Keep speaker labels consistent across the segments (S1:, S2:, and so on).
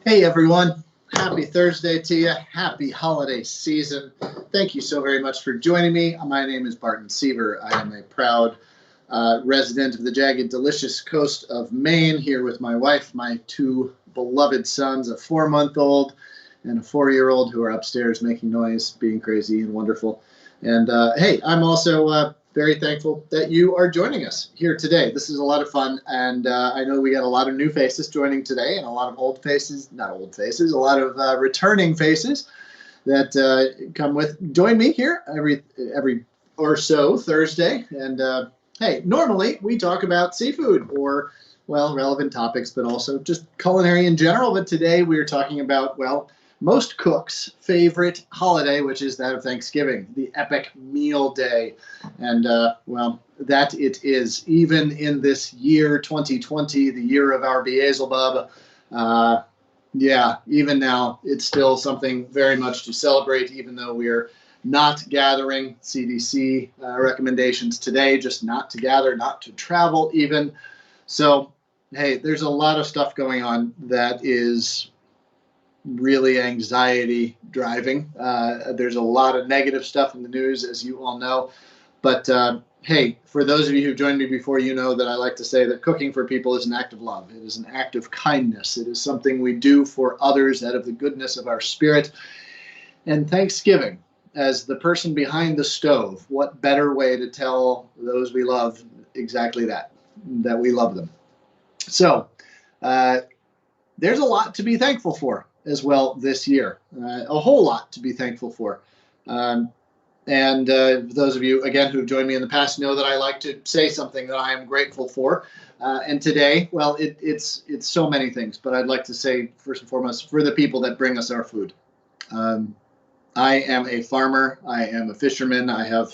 S1: Hey everyone, happy Thursday to you. Happy holiday season. Thank you so very much for joining me. My name is Barton Seaver. I am a proud resident of the jagged, delicious coast of Maine, here with my wife, my two beloved sons, a 4-month-old and a 4-year-old, who are upstairs making noise, being crazy and wonderful. And hey, I'm also very thankful that you are joining us here today. This is a lot of fun, and I know we got a lot of new faces joining today, and a lot of old faces, not old faces, a lot of returning faces that join me here every or so Thursday. And hey, normally we talk about seafood or, well, relevant topics, but also just culinary in general. But today we are talking about, well, most cooks' favorite holiday, which is that of Thanksgiving, the epic meal day. And, well, that it is. Even in this year, 2020, the year of our Beelzebub, yeah, even now, it's still something very much to celebrate, even though we're not gathering. CDC recommendations today, just not to gather, not to travel even. So, hey, there's a lot of stuff going on that is really anxiety driving. There's a lot of negative stuff in the news, as you all know. But hey, for those of you who've joined me before, you know that I like to say that cooking for people is an act of love. It is an act of kindness. It is something we do for others out of the goodness of our spirit. And Thanksgiving, as the person behind the stove, what better way to tell those we love exactly that we love them. So there's a lot to be thankful for as well this year, a whole lot to be thankful for. And those of you, again, who have joined me in the past know that I like to say something that I am grateful for. And today, well, it's so many things, but I'd like to say, first and foremost, for the people that bring us our food. I am a farmer. I am a fisherman. I have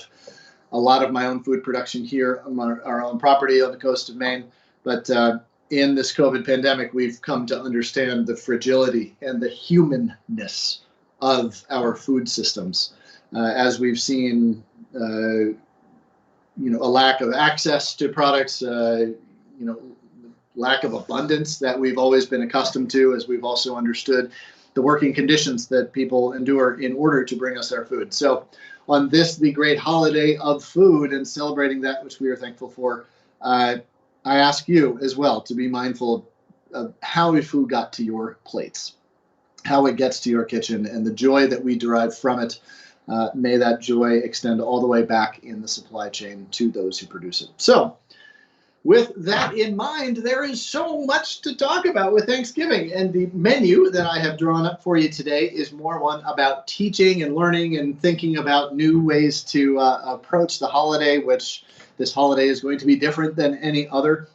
S1: a lot of my own food production here on our own property on the coast of Maine. But in this COVID pandemic, we've come to understand the fragility and the humanness of our food systems. As we've seen, a lack of access to products, lack of abundance that we've always been accustomed to, as we've also understood the working conditions that people endure in order to bring us our food. So on this, the great holiday of food, and celebrating that which we are thankful for, I ask you as well to be mindful of how your food got to your plates, how it gets to your kitchen, and the joy that we derive from it. May that joy extend all the way back in the supply chain to those who produce it. So with that in mind, there is so much to talk about with Thanksgiving. And the menu that I have drawn up for you today is more one about teaching and learning and thinking about new ways to approach the holiday, which this holiday is going to be different than any other.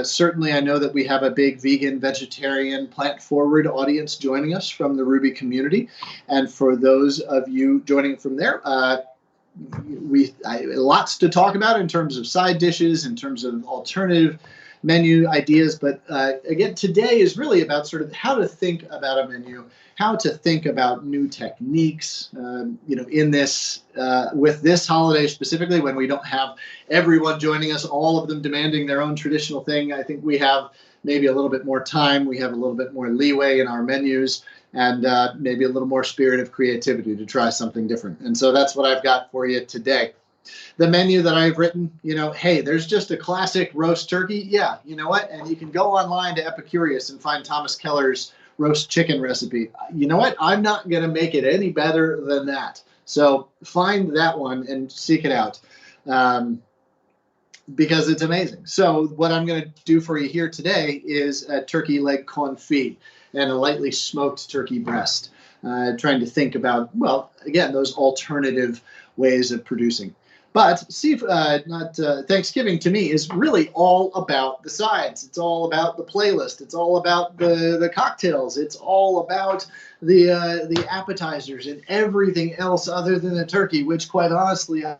S1: Certainly, I know that we have a big vegan, vegetarian, plant-forward audience joining us from the Ruby community. And for those of you joining from there, lots to talk about in terms of side dishes, in terms of alternative menu ideas. But again, today is really about sort of how to think about a menu, how to think about new techniques, in this, with this holiday specifically, when we don't have everyone joining us, all of them demanding their own traditional thing. I think we have maybe a little bit more time. We have a little bit more leeway in our menus, and maybe a little more spirit of creativity to try something different. And so that's what I've got for you today. The menu that I've written, hey, there's just a classic roast turkey. Yeah, you know what? And you can go online to Epicurious and find Thomas Keller's roast chicken recipe. You know what? I'm not going to make it any better than that. So find that one and seek it out, because it's amazing. So what I'm going to do for you here today is a turkey leg confit and a lightly smoked turkey breast, trying to think about, well, again, those alternative ways of producing. But Thanksgiving to me is really all about the sides. It's all about the playlist. It's all about the cocktails. It's all about the appetizers and everything else other than the turkey, which, quite honestly, I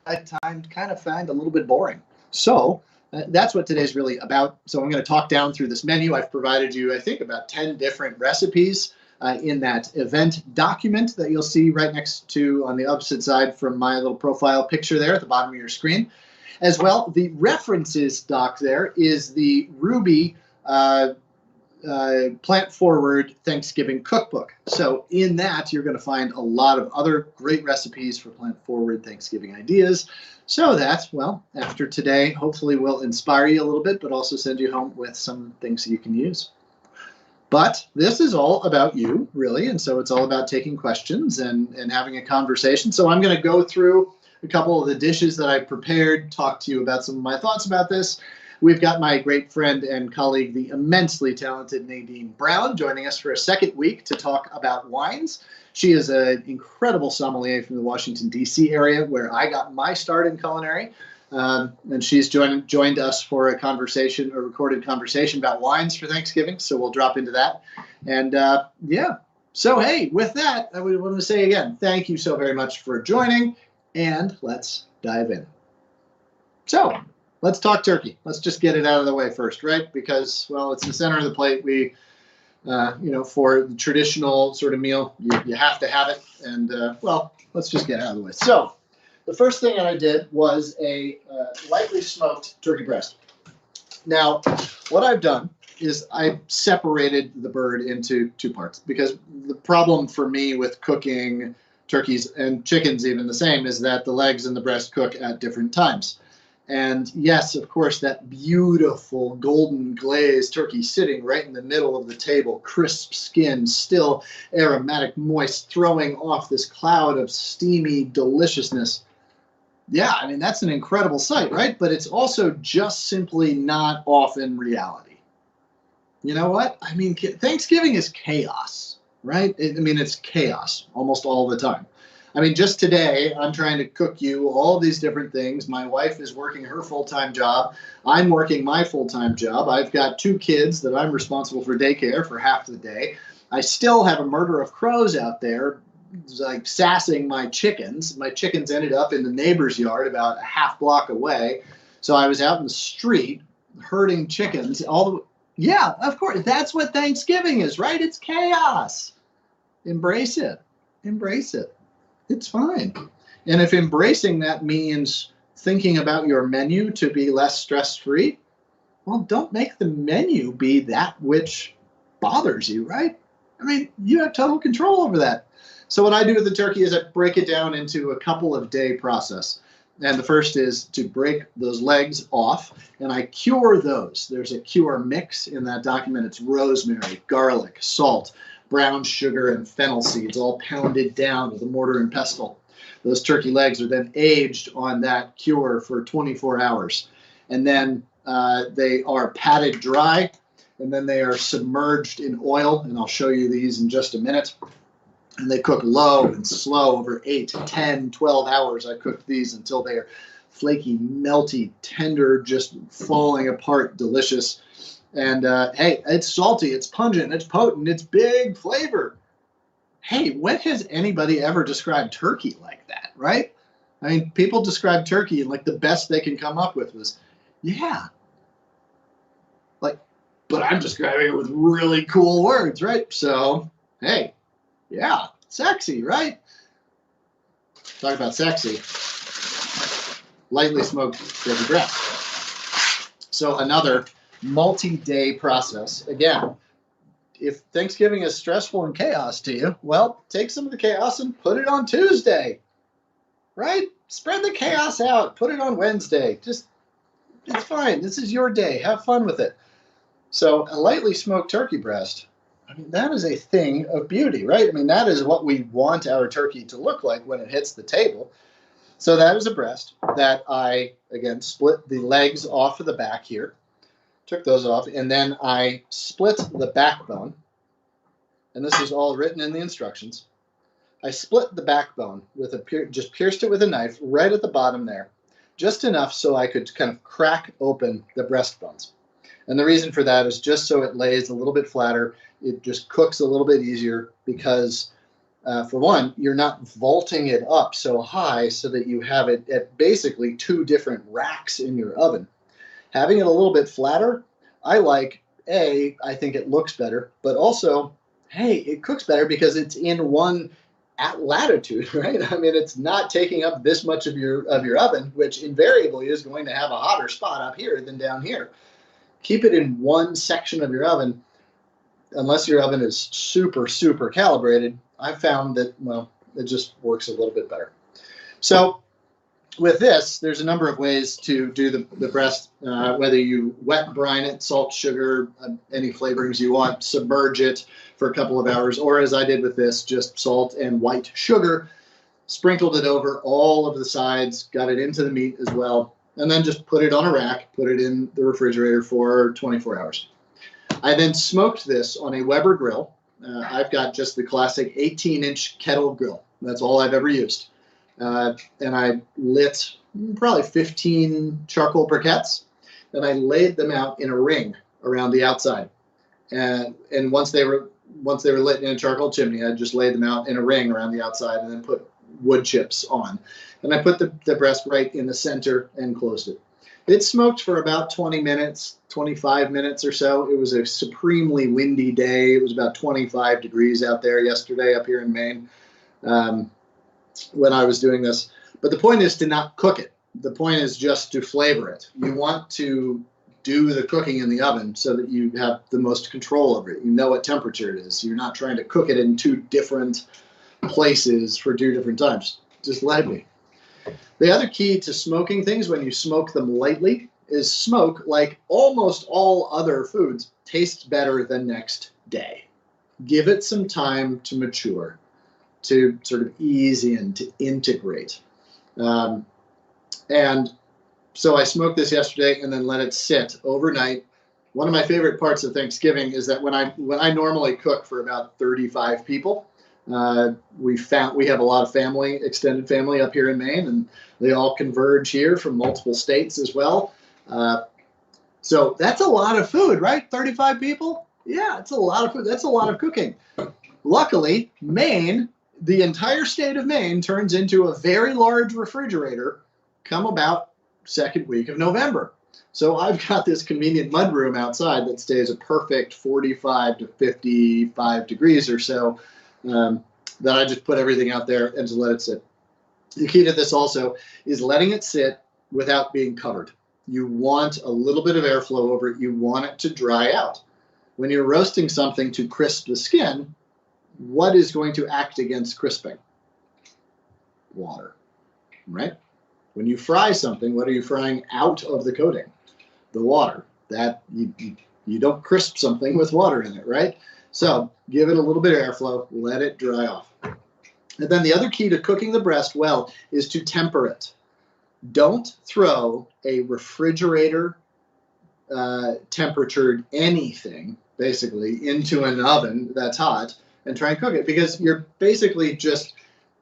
S1: at times kind of find a little bit boring. So that's what today's really about. So I'm going to talk down through this menu. I've provided you, I think, about 10 different recipes in that event document that you'll see right next to, on the opposite side from my little profile picture there at the bottom of your screen. As well, the references doc there is the Ruby plant-forward Thanksgiving cookbook. So in that, you're going to find a lot of other great recipes for plant-forward Thanksgiving ideas. So that, well, after today, hopefully will inspire you a little bit, but also send you home with some things you can use. But this is all about you, really, and so it's all about taking questions and having a conversation. So I'm going to go through a couple of the dishes that I prepared, talk to you about some of my thoughts about this. We've got my great friend and colleague, the immensely talented Nadine Brown, joining us for a second week to talk about wines. She is an incredible sommelier from the Washington, D.C. area, where I got my start in culinary. And she's joined us for a recorded conversation about wines for Thanksgiving. So we'll drop into that. And yeah, so hey, with that, I would want to say again, thank you so very much for joining, and let's dive in. So let's talk turkey. Let's just get it out of the way first, right? Because, well, it's the center of the plate. We, for the traditional sort of meal, you have to have it. And, well, let's just get it out of the way. So the first thing that I did was a lightly smoked turkey breast. Now, what I've done is I separated the bird into two parts, because the problem for me with cooking turkeys and chickens, even the same, is that the legs and the breast cook at different times. And yes, of course, that beautiful golden glazed turkey sitting right in the middle of the table, crisp skin, still aromatic, moist, throwing off this cloud of steamy deliciousness. Yeah, I mean, that's an incredible sight, right? But it's also just simply not often reality. You know what? I mean, Thanksgiving is chaos, right? It's chaos almost all the time. I mean, just today, I'm trying to cook you all these different things. My wife is working her full-time job. I'm working my full-time job. I've got 2 kids that I'm responsible for daycare for half the day. I still have a murder of crows out there, like sassing my chickens. My chickens ended up in the neighbor's yard about a half block away. So I was out in the street herding chickens. Yeah, of course. That's what Thanksgiving is, right? It's chaos. Embrace it. Embrace it. It's fine. And if embracing that means thinking about your menu to be less stress-free, well, don't make the menu be that which bothers you, right? I mean, you have total control over that. So what I do with the turkey is I break it down into a couple of day process. And the first is to break those legs off, and I cure those. There's a cure mix in that document. It's rosemary, garlic, salt, brown sugar, and fennel seeds, all pounded down with a mortar and pestle. Those turkey legs are then aged on that cure for 24 hours. And then they are patted dry, and then they are submerged in oil, and I'll show you these in just a minute. And they cook low and slow over 8, 10, 12 hours. I cooked these until they are flaky, melty, tender, just falling apart, delicious. And hey, it's salty, it's pungent, it's potent, it's big flavor. Hey, when has anybody ever described turkey like that, right? I mean, people describe turkey and like the best they can come up with was, yeah. Like, but I'm describing it with really cool words, right? So, hey. Yeah, sexy, right? Talk about sexy. Lightly smoked turkey breast. So another multi-day process. Again, if Thanksgiving is stressful and chaos to you, well, take some of the chaos and put it on Tuesday, right? Spread the chaos out. Put it on Wednesday. Just, it's fine. This is your day. Have fun with it. So a lightly smoked turkey breast, I mean, that is a thing of beauty, right? I mean, that is what we want our turkey to look like when it hits the table. So that is a breast that I, again, split the legs off of the back here, took those off, and then I split the backbone. And this is all written in the instructions. I split the backbone with just pierced it with a knife right at the bottom there, just enough so I could kind of crack open the breastbones. And the reason for that is just so it lays a little bit flatter. It just cooks a little bit easier because, for one, you're not vaulting it up so high so that you have it at basically 2 different racks in your oven. Having it a little bit flatter, I like, I think it looks better, but also, hey, it cooks better because it's in one latitude, right? I mean, it's not taking up this much of your oven, which invariably is going to have a hotter spot up here than down here. Keep it in one section of your oven. unless your oven is super, super calibrated, I've found that, well, it just works a little bit better. So with this, there's a number of ways to do the breast, whether you wet brine it, salt, sugar, any flavorings you want, submerge it for a couple of hours, or as I did with this, just salt and white sugar, sprinkled it over all of the sides, got it into the meat as well, and then just put it on a rack, put it in the refrigerator for 24 hours. I then smoked this on a Weber grill. I've got just the classic 18-inch kettle grill. That's all I've ever used. And I lit probably 15 charcoal briquettes, and I laid them out in a ring around the outside. And once they were lit in a charcoal chimney, I just laid them out in a ring around the outside and then put wood chips on. And I put the breast right in the center and closed it. It smoked for about 20 minutes, 25 minutes or so. It was a supremely windy day. It was about 25 degrees out there yesterday up here in Maine when I was doing this. But the point is to not cook it. The point is just to flavor it. You want to do the cooking in the oven so that you have the most control over it. You know what temperature it is. You're not trying to cook it in two different places for 2 different times. Just let it be. The other key to smoking things when you smoke them lightly is smoke, like almost all other foods, tastes better the next day. Give it some time to mature, to sort of ease in, to integrate. And so I smoked this yesterday and then let it sit overnight. One of my favorite parts of Thanksgiving is that when I normally cook for about 35 people, we have a lot of family, extended family up here in Maine, and they all converge here from multiple states as well. So that's a lot of food, right? 35 people? Yeah, it's a lot of food. That's a lot of cooking. Luckily, Maine, the entire state of Maine, turns into a very large refrigerator come about second week of November. So I've got this convenient mudroom outside that stays a perfect 45 to 55 degrees or so. That I just put everything out there and just let it sit. The key to this also is letting it sit without being covered. You want a little bit of airflow over it. You want it to dry out. When you're roasting something to crisp the skin, what is going to act against crisping? Water, right? When you fry something, what are you frying out of the coating? The water. That you don't crisp something with water in it, right? So give it a little bit of airflow, let it dry off. And then the other key to cooking the breast well is to temper it. Don't throw a refrigerator temperatured anything, basically, into an oven that's hot and try and cook it, because you're basically just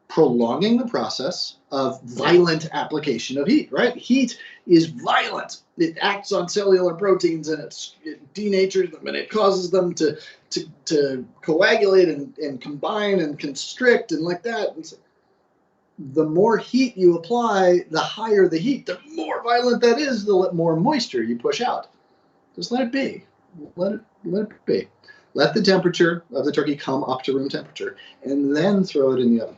S1: prolonging the process of violent application of heat, right? Heat is violent. It acts on cellular proteins and it denatures them and it causes them to coagulate and combine and constrict and like that. And so the more heat you apply, the higher the heat, the more violent that is, the more moisture you push out. Just let it be. Let it be. Let the temperature of the turkey come up to room temperature and then throw it in the oven.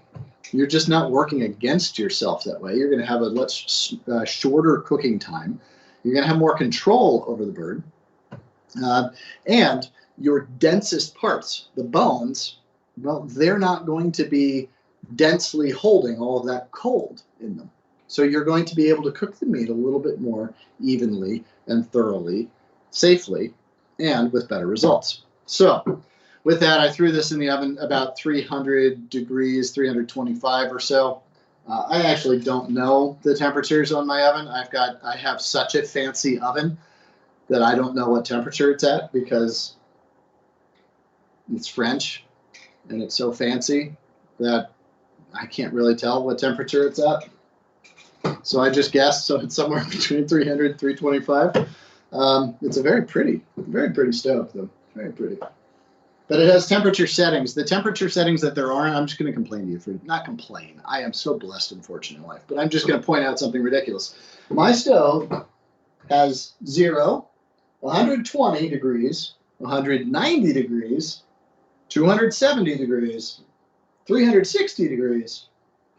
S1: You're just not working against yourself that way. You're going to have a much shorter cooking time. You're going to have more control over the bird. And your densest parts, the bones, well, they're not going to be densely holding all of that cold in them. So you're going to be able to cook the meat a little bit more evenly and thoroughly, safely, and with better results. So with that, I threw this in the oven about 300 degrees, 325 or so. I actually don't know the temperatures on my oven. I have such a fancy oven that I don't know what temperature it's at because it's French and it's so fancy that I can't really tell what temperature it's at. So I just guessed. So it's somewhere between 300 and 325. It's a very pretty stove, though. Very pretty. But it has temperature settings. The temperature settings that there are, I'm just going to complain to you for, not complain. I am so blessed and fortunate in life. But I'm just going to point out something ridiculous. My stove has 0, 120 degrees, 190 degrees, 270 degrees, 360 degrees,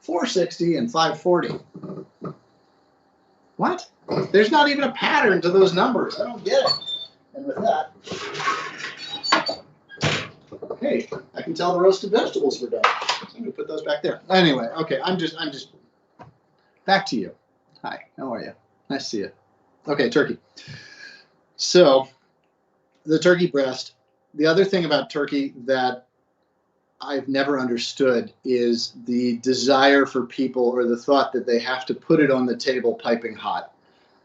S1: 460, and 540. What? There's not even a pattern to those numbers. I don't get it. And with that, Hey, I can tell the roasted vegetables were done. So I'm gonna put those back there. Anyway, okay, I'm just back to you. Hi, how are you? Nice to see you. Okay, turkey. So the turkey breast. The other thing about turkey that I've never understood is the desire for people, or the thought that they have to put it on the table piping hot,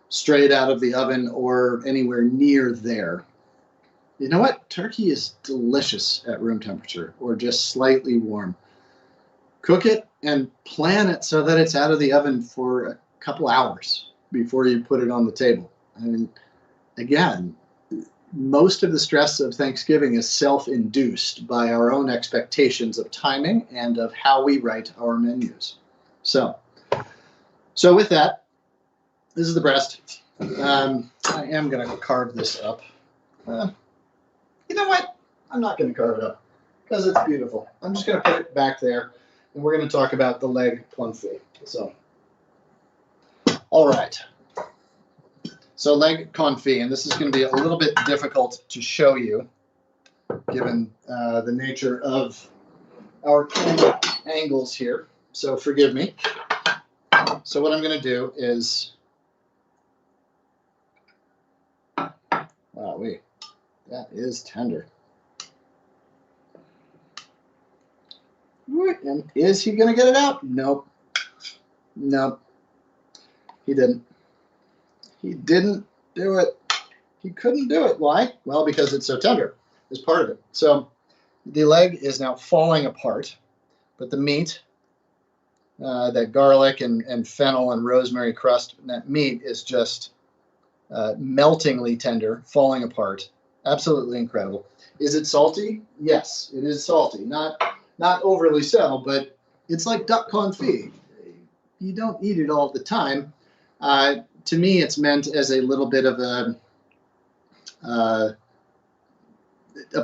S1: straight out of the oven or anywhere near there. You know what? Turkey is delicious at room temperature or just slightly warm. Cook it and plan it so that it's out of the oven for a couple hours before you put it on the table. I mean, again, most of the stress of Thanksgiving is self-induced by our own expectations of timing and of how we write our menus. So with that, this is the breast. I am going to carve this up. You know what? I'm not going to carve it up because it's beautiful. I'm just going to put it back there, and we're going to talk about the leg confit. So, all right. So leg confit, and this is going to be a little bit difficult to show you, given the nature of our camera angles here. So forgive me. So what I'm going to do is, wow, that is tender. And is he going to get it out? Nope. Nope. He didn't. He didn't do it. He couldn't do it. Why? Well, because it's so tender is part of it. So the leg is now falling apart, but the meat, that garlic and fennel and rosemary crust, that meat is just meltingly tender, falling apart. Absolutely incredible. Is it salty? Yes, it is salty. Not overly so, but it's like duck confit. You don't eat it all the time. To me, it's meant as a little bit of a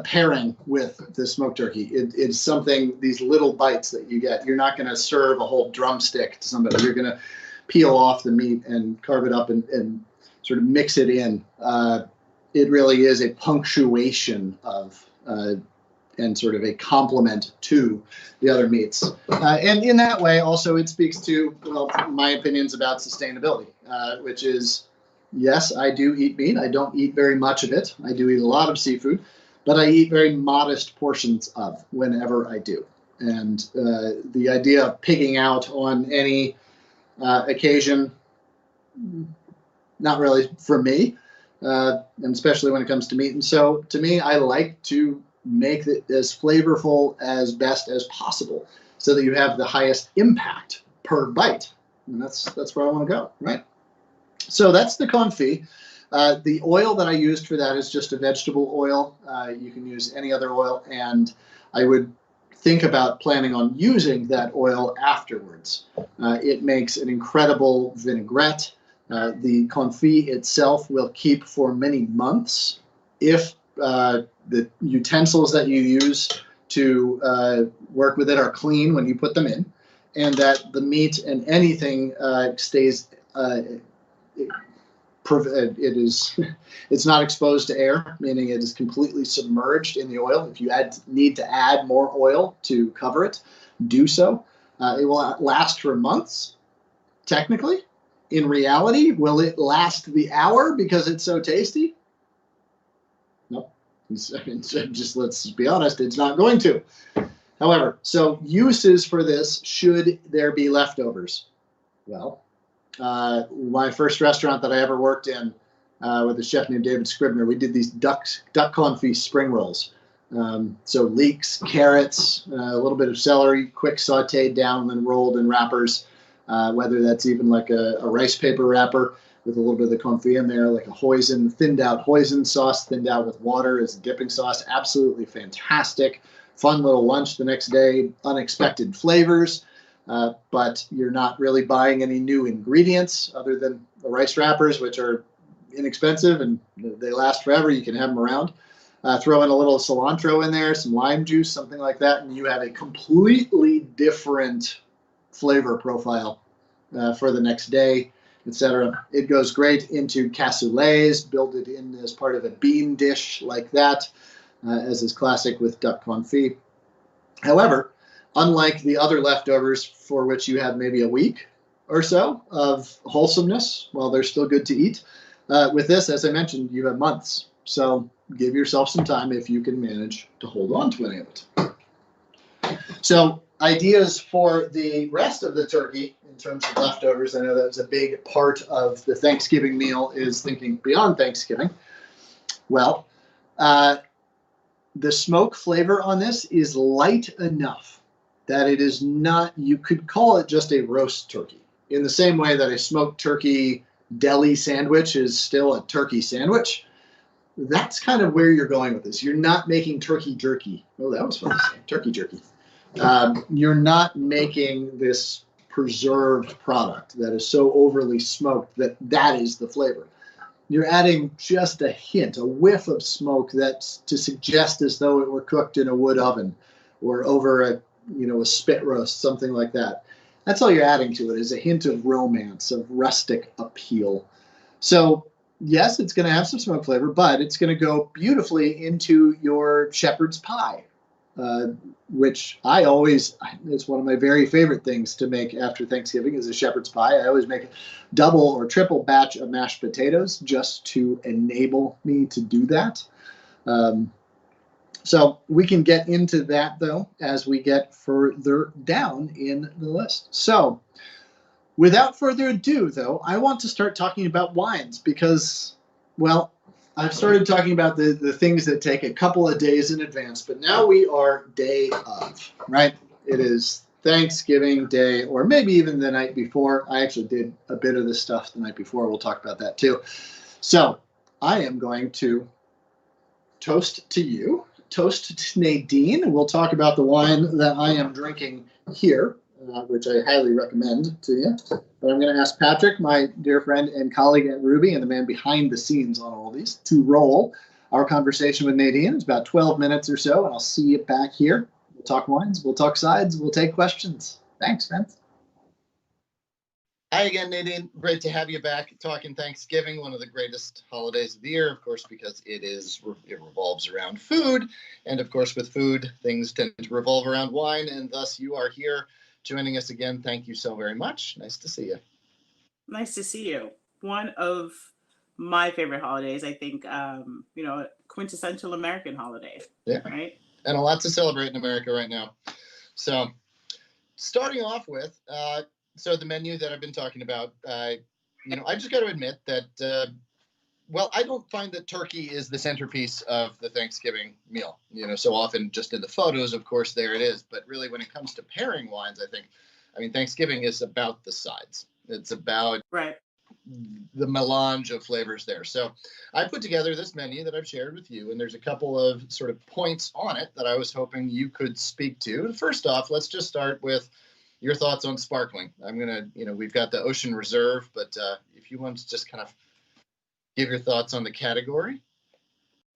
S1: pairing with the smoked turkey. It's something, these little bites that you get. You're not going to serve a whole drumstick to somebody. You're going to peel off the meat and carve it up and sort of mix it in. It really is a punctuation of and sort of a complement to the other meats. And in that way, also, it speaks to, well, my opinions about sustainability, which is, yes, I do eat meat. I don't eat very much of it. I do eat a lot of seafood, but I eat very modest portions of whenever I do. And the idea of pigging out on any occasion, not really for me, and especially when it comes to meat. And so to me, I like to make it as flavorful as best as possible so that you have the highest impact per bite. And that's where I want to go, right? So that's the confit. The oil that I used for that is just a vegetable oil. You can use any other oil, and I would think about planning on using that oil afterwards. It makes an incredible vinaigrette. The confit itself will keep for many months if the utensils that you use to work with it are clean when you put them in, and that the meat and anything stays. It's not exposed to air, meaning it is completely submerged in the oil. If you need to add more oil to cover it, do so. It will last for months, technically. In reality, will it last the hour because it's so tasty? No. Just let's be honest, it's not going to. However, so uses for this, should there be leftovers? Well, my first restaurant that I ever worked in with a chef named David Scribner, we did these duck confit spring rolls. So leeks, carrots, a little bit of celery, quick sauteed down and then rolled in wrappers, whether that's even like a rice paper wrapper with a little bit of the confit in there, like a hoisin, thinned out hoisin sauce, thinned out with water as a dipping sauce. Absolutely fantastic. Fun little lunch the next day, unexpected flavors. But you're not really buying any new ingredients other than the rice wrappers, which are inexpensive and they last forever. You can have them around. Throw in a little cilantro in there, some lime juice, something like that, and you have a completely different flavor profile for the next day, etc. It goes great into cassoulets, build it in as part of a bean dish like that. as is classic with duck confit. However, unlike the other leftovers for which you have maybe a week or so of wholesomeness, while they're still good to eat, with this, as I mentioned, you have months. So give yourself some time if you can manage to hold on to any of it. So ideas for the rest of the turkey in terms of leftovers. I know that was a big part of the Thanksgiving meal, is thinking beyond Thanksgiving. Well, the smoke flavor on this is light enough that it is not, you could call it just a roast turkey, in the same way that a smoked turkey deli sandwich is still a turkey sandwich. That's kind of where you're going with this. You're not making turkey jerky. Oh, that was fun to say. Turkey jerky. You're not making this preserved product that is so overly smoked that that is the flavor. You're adding just a hint, a whiff of smoke that's to suggest as though it were cooked in a wood oven or over a spit roast, something like that. That's all you're adding to it, is a hint of romance, of rustic appeal. So yes, it's going to have some smoke flavor, but it's going to go beautifully into your shepherd's pie, which it's one of my very favorite things to make after Thanksgiving is a shepherd's pie. I always make a double or triple batch of mashed potatoes just to enable me to do that. So we can get into that, though, as we get further down in the list. So without further ado, though, I want to start talking about wines because, well, I've started talking about the things that take a couple of days in advance, but now we are day of, right? It is Thanksgiving Day, or maybe even the night before. I actually did a bit of this stuff the night before. We'll talk about that too. So I am going to toast to you, toast to Nadine, and we'll talk about the wine that I am drinking here, which I highly recommend to you. But I'm going to ask Patrick, my dear friend and colleague at Ruby, and the man behind the scenes on all these, to roll our conversation with Nadine. It's about 12 minutes or so, and I'll see you back here. We'll talk wines, we'll talk sides, we'll take questions. Thanks, man. Hi again, Nadine. Great to have you back talking Thanksgiving, one of the greatest holidays of the year, of course, because it revolves around food. And of course, with food, things tend to revolve around wine, and thus you are here joining us again. Thank you so very much. Nice to see you.
S2: Nice to see you. One of my favorite holidays, I think, quintessential American holiday.
S1: Yeah.
S2: Right.
S1: And a lot to celebrate in America right now. So starting off with, so the menu that I've been talking about, I just got to admit that, I don't find that turkey is the centerpiece of the Thanksgiving meal. So often just in the photos, of course, there it is. But really, when it comes to pairing wines, Thanksgiving is about the sides. It's about the melange of flavors there. So I put together this menu that I've shared with you, and there's a couple of sort of points on it that I was hoping you could speak to. First off, let's just start with your thoughts on sparkling. We've got the Ocean Reserve, but if you want to just kind of give your thoughts on the category.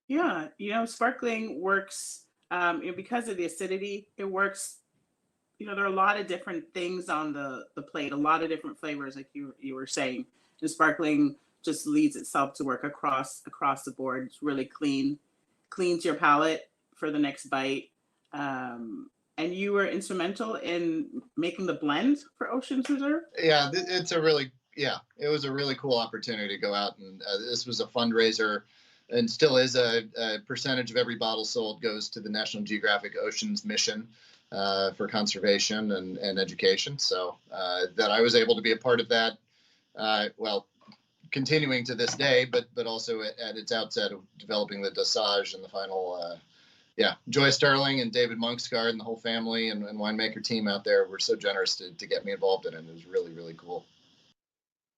S2: Yeah, sparkling works because of the acidity. It works. There are a lot of different things on the plate, a lot of different flavors, like you were saying. And sparkling just leads itself to work across the board. It's really cleans your palate for the next bite. And you were instrumental in making the blend for Ocean's Reserve.
S1: Yeah, it was a really cool opportunity to go out, and this was a fundraiser, and still is a percentage of every bottle sold goes to the National Geographic Oceans Mission for conservation and education. So that I was able to be a part of that, continuing to this day, but also at its outset of developing the dosage and the final. Joy Sterling and David Monksgaard and the whole family and winemaker team out there were so generous to get me involved in it. It was really, really cool.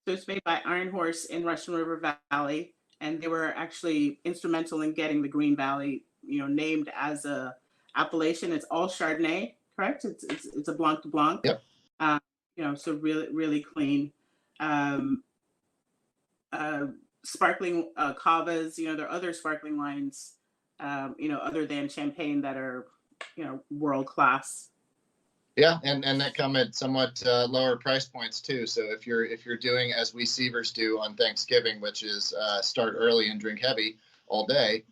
S2: So it's made by Iron Horse in Russian River Valley, and they were actually instrumental in getting the Green Valley, named as a appellation. It's all Chardonnay, correct? It's a Blanc de Blanc.
S1: Yep.
S2: So really, really clean. Sparkling cavas. There are other sparkling wines. Other than champagne that are, world class.
S1: Yeah, and that come at somewhat lower price points too. So if you're doing as we Seavers do on Thanksgiving, which is start early and drink heavy all day,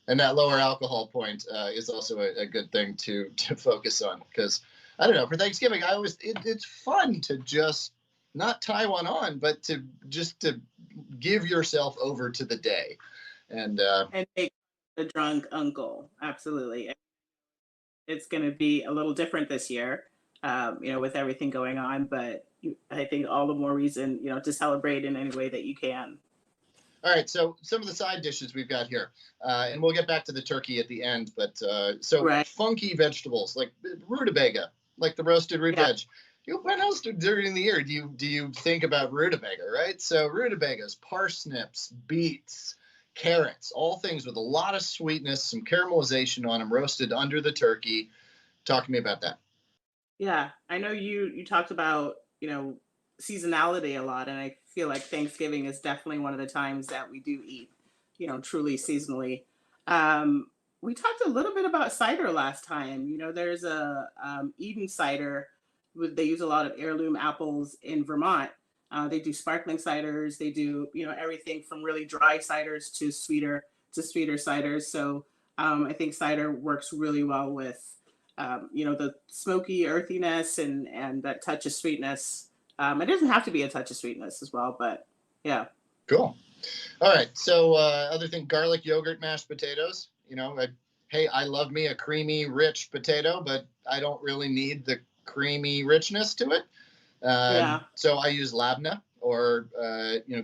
S3: And that lower alcohol point is also a good thing to focus on, because I don't know, for Thanksgiving, it's fun to just not tie one on, but to give yourself over to the day. And
S2: make the drunk uncle. Absolutely. It's going to be a little different this year, with everything going on, but I think all the more reason, to celebrate in any way that you can.
S3: All right, so some of the side dishes we've got here, and we'll get back to the turkey at the end, but right. Funky vegetables like rutabaga, like the roasted root veg. When else during the year do you think about rutabaga, right? So rutabagas, parsnips, beets, carrots, all things with a lot of sweetness, some caramelization on them, roasted under the turkey. Talk to me about that.
S2: Yeah, I know you talked about, seasonality a lot, and I feel like Thanksgiving is definitely one of the times that we do eat, truly seasonally. We talked a little bit about cider last time. There's a Eden cider. They use a lot of heirloom apples in Vermont. They do sparkling ciders. They do, everything from really dry ciders to sweeter ciders. So I think cider works really well with, the smoky earthiness and that touch of sweetness. It doesn't have to be a touch of sweetness as well, but yeah.
S3: Cool. All right. So other thing, garlic yogurt mashed potatoes. I love me a creamy, rich potato, but I don't really need the creamy richness to it. So I use labna or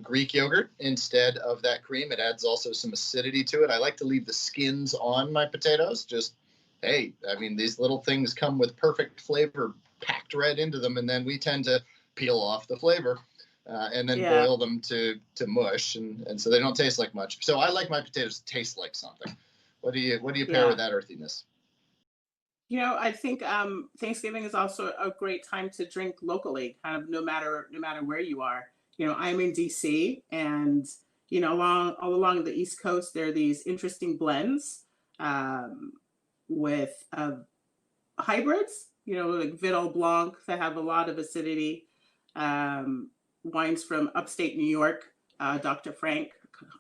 S3: Greek yogurt instead of that cream. It adds also some acidity to it. I like to leave the skins on my potatoes. These little things come with perfect flavor packed right into them, and then we tend to peel off the flavor and then boil them to mush, and so they don't taste like much. So I like my potatoes to taste like something. What do you pair with that earthiness?
S2: I think Thanksgiving is also a great time to drink locally, kind of no matter where you are. I'm in DC, and all along the East Coast, there are these interesting blends with hybrids, like Vittel Blanc that have a lot of acidity. Wines from upstate New York, Dr.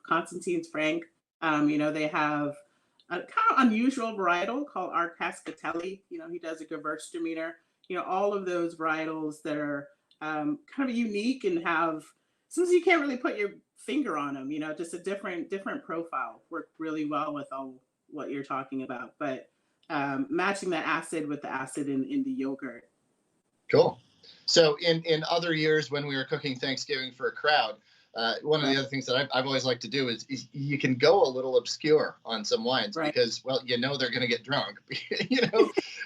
S2: Constantine's Frank. They have a kind of unusual varietal called R. Cascatelli. He does a Gewürztraminer. All of those varietals that are kind of unique and have, since you can't really put your finger on them, just a different profile, work really well with all what you're talking about. But matching the acid with the acid in the yogurt.
S3: Cool. So in other years when we were cooking Thanksgiving for a crowd, one of the other things that I've always liked to do is you can go a little obscure on some wines because, they're going to get drunk,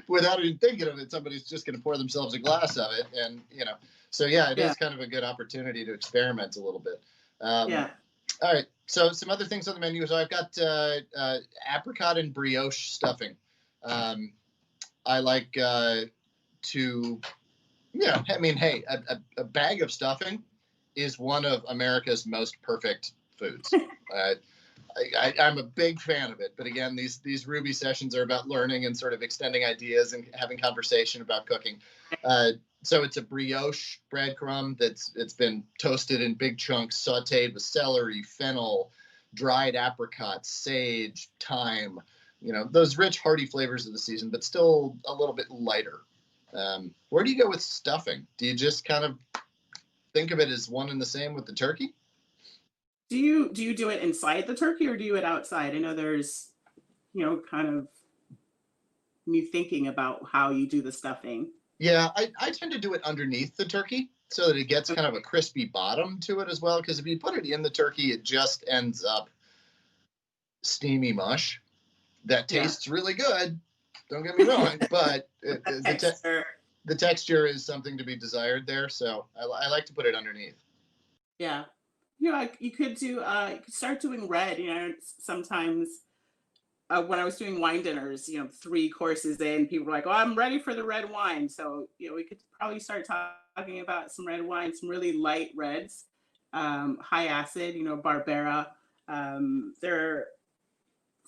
S3: without even thinking of it. Somebody's just going to pour themselves a glass of it. And, it is kind of a good opportunity to experiment a little bit. All right. So some other things on the menu. So I've got apricot and brioche stuffing. I like to... a bag of stuffing is one of America's most perfect foods. I'm a big fan of it, but again, these Ruby sessions are about learning and sort of extending ideas and having conversation about cooking. So it's a brioche breadcrumb it's been toasted in big chunks, sautéed with celery, fennel, dried apricots, sage, thyme. Those rich, hearty flavors of the season, but still a little bit lighter. Where do you go with stuffing? Do you just kind of think of it as one and the same with the turkey?
S2: Do you do it inside the turkey or do you do it outside? I know there's, kind of me thinking about how you do the stuffing.
S3: Yeah, I tend to do it underneath the turkey so that it gets kind of a crispy bottom to it as well. Because if you put it in the turkey, it just ends up steamy mush that tastes really good. Don't get me wrong, but the texture is something to be desired there. So I like to put it underneath.
S2: Yeah. You could you could start doing red, sometimes when I was doing wine dinners, 3 courses in, people were like, oh, I'm ready for the red wine. So, we could probably start talking about some red wine, some really light reds, high acid, Barbera.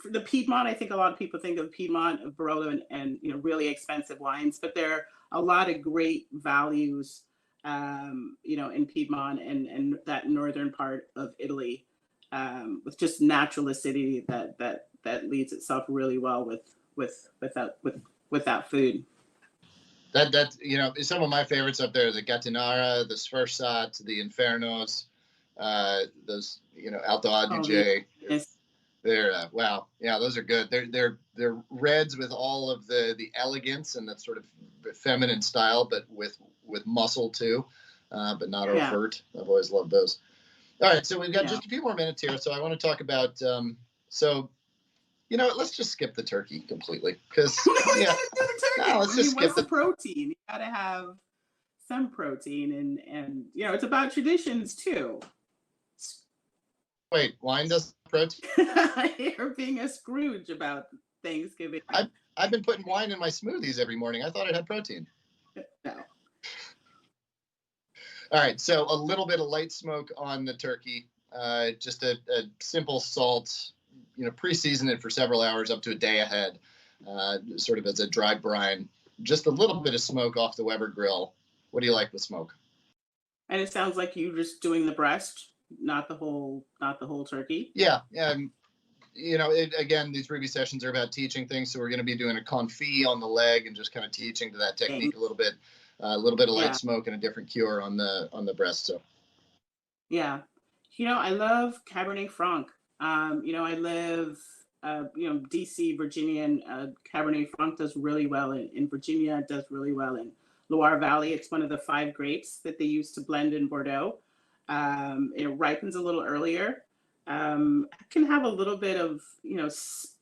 S2: For the Piedmont, I think a lot of people think of Piedmont, of Barolo, and really expensive wines, but there are a lot of great values, in Piedmont and that northern part of Italy, with just natural acidity that that leads itself really well with that food.
S3: That some of my favorites up there: the Gattinara, the Sforzat, the Infernos, those Alto Adige.
S2: Yes.
S3: They're wow, yeah, those are good. They're reds with all of the elegance and that sort of feminine style, but with muscle too, but not overt. I've always loved those. All right, so we've got just a few more minutes here, so I want to talk about. Let's just skip the turkey completely because let's just skip the
S2: protein. You got to have some protein, and it's about traditions too.
S3: Wait, wine doesn't have protein?
S2: You're being a Scrooge about Thanksgiving.
S3: I've been putting wine in my smoothies every morning. I thought it had protein.
S2: No.
S3: All right, so a little bit of light smoke on the turkey, just a simple salt, pre-season it for several hours up to a day ahead, sort of as a dry brine. Just a little bit of smoke off the Weber grill. What do you like with smoke?
S2: And it sounds like you just doing the breast, not the whole turkey.
S3: Yeah. Again, these Ruby sessions are about teaching things, so we're going to be doing a confit on the leg and just kind of teaching to that technique a little bit of light smoke and a different cure on the breast. So.
S2: Yeah, I love Cabernet Franc. I live, DC, Virginia, and Cabernet Franc does really well in Virginia. It does really well in Loire Valley. It's one of the 5 grapes that they use to blend in Bordeaux. It ripens a little earlier. It can have a little bit of,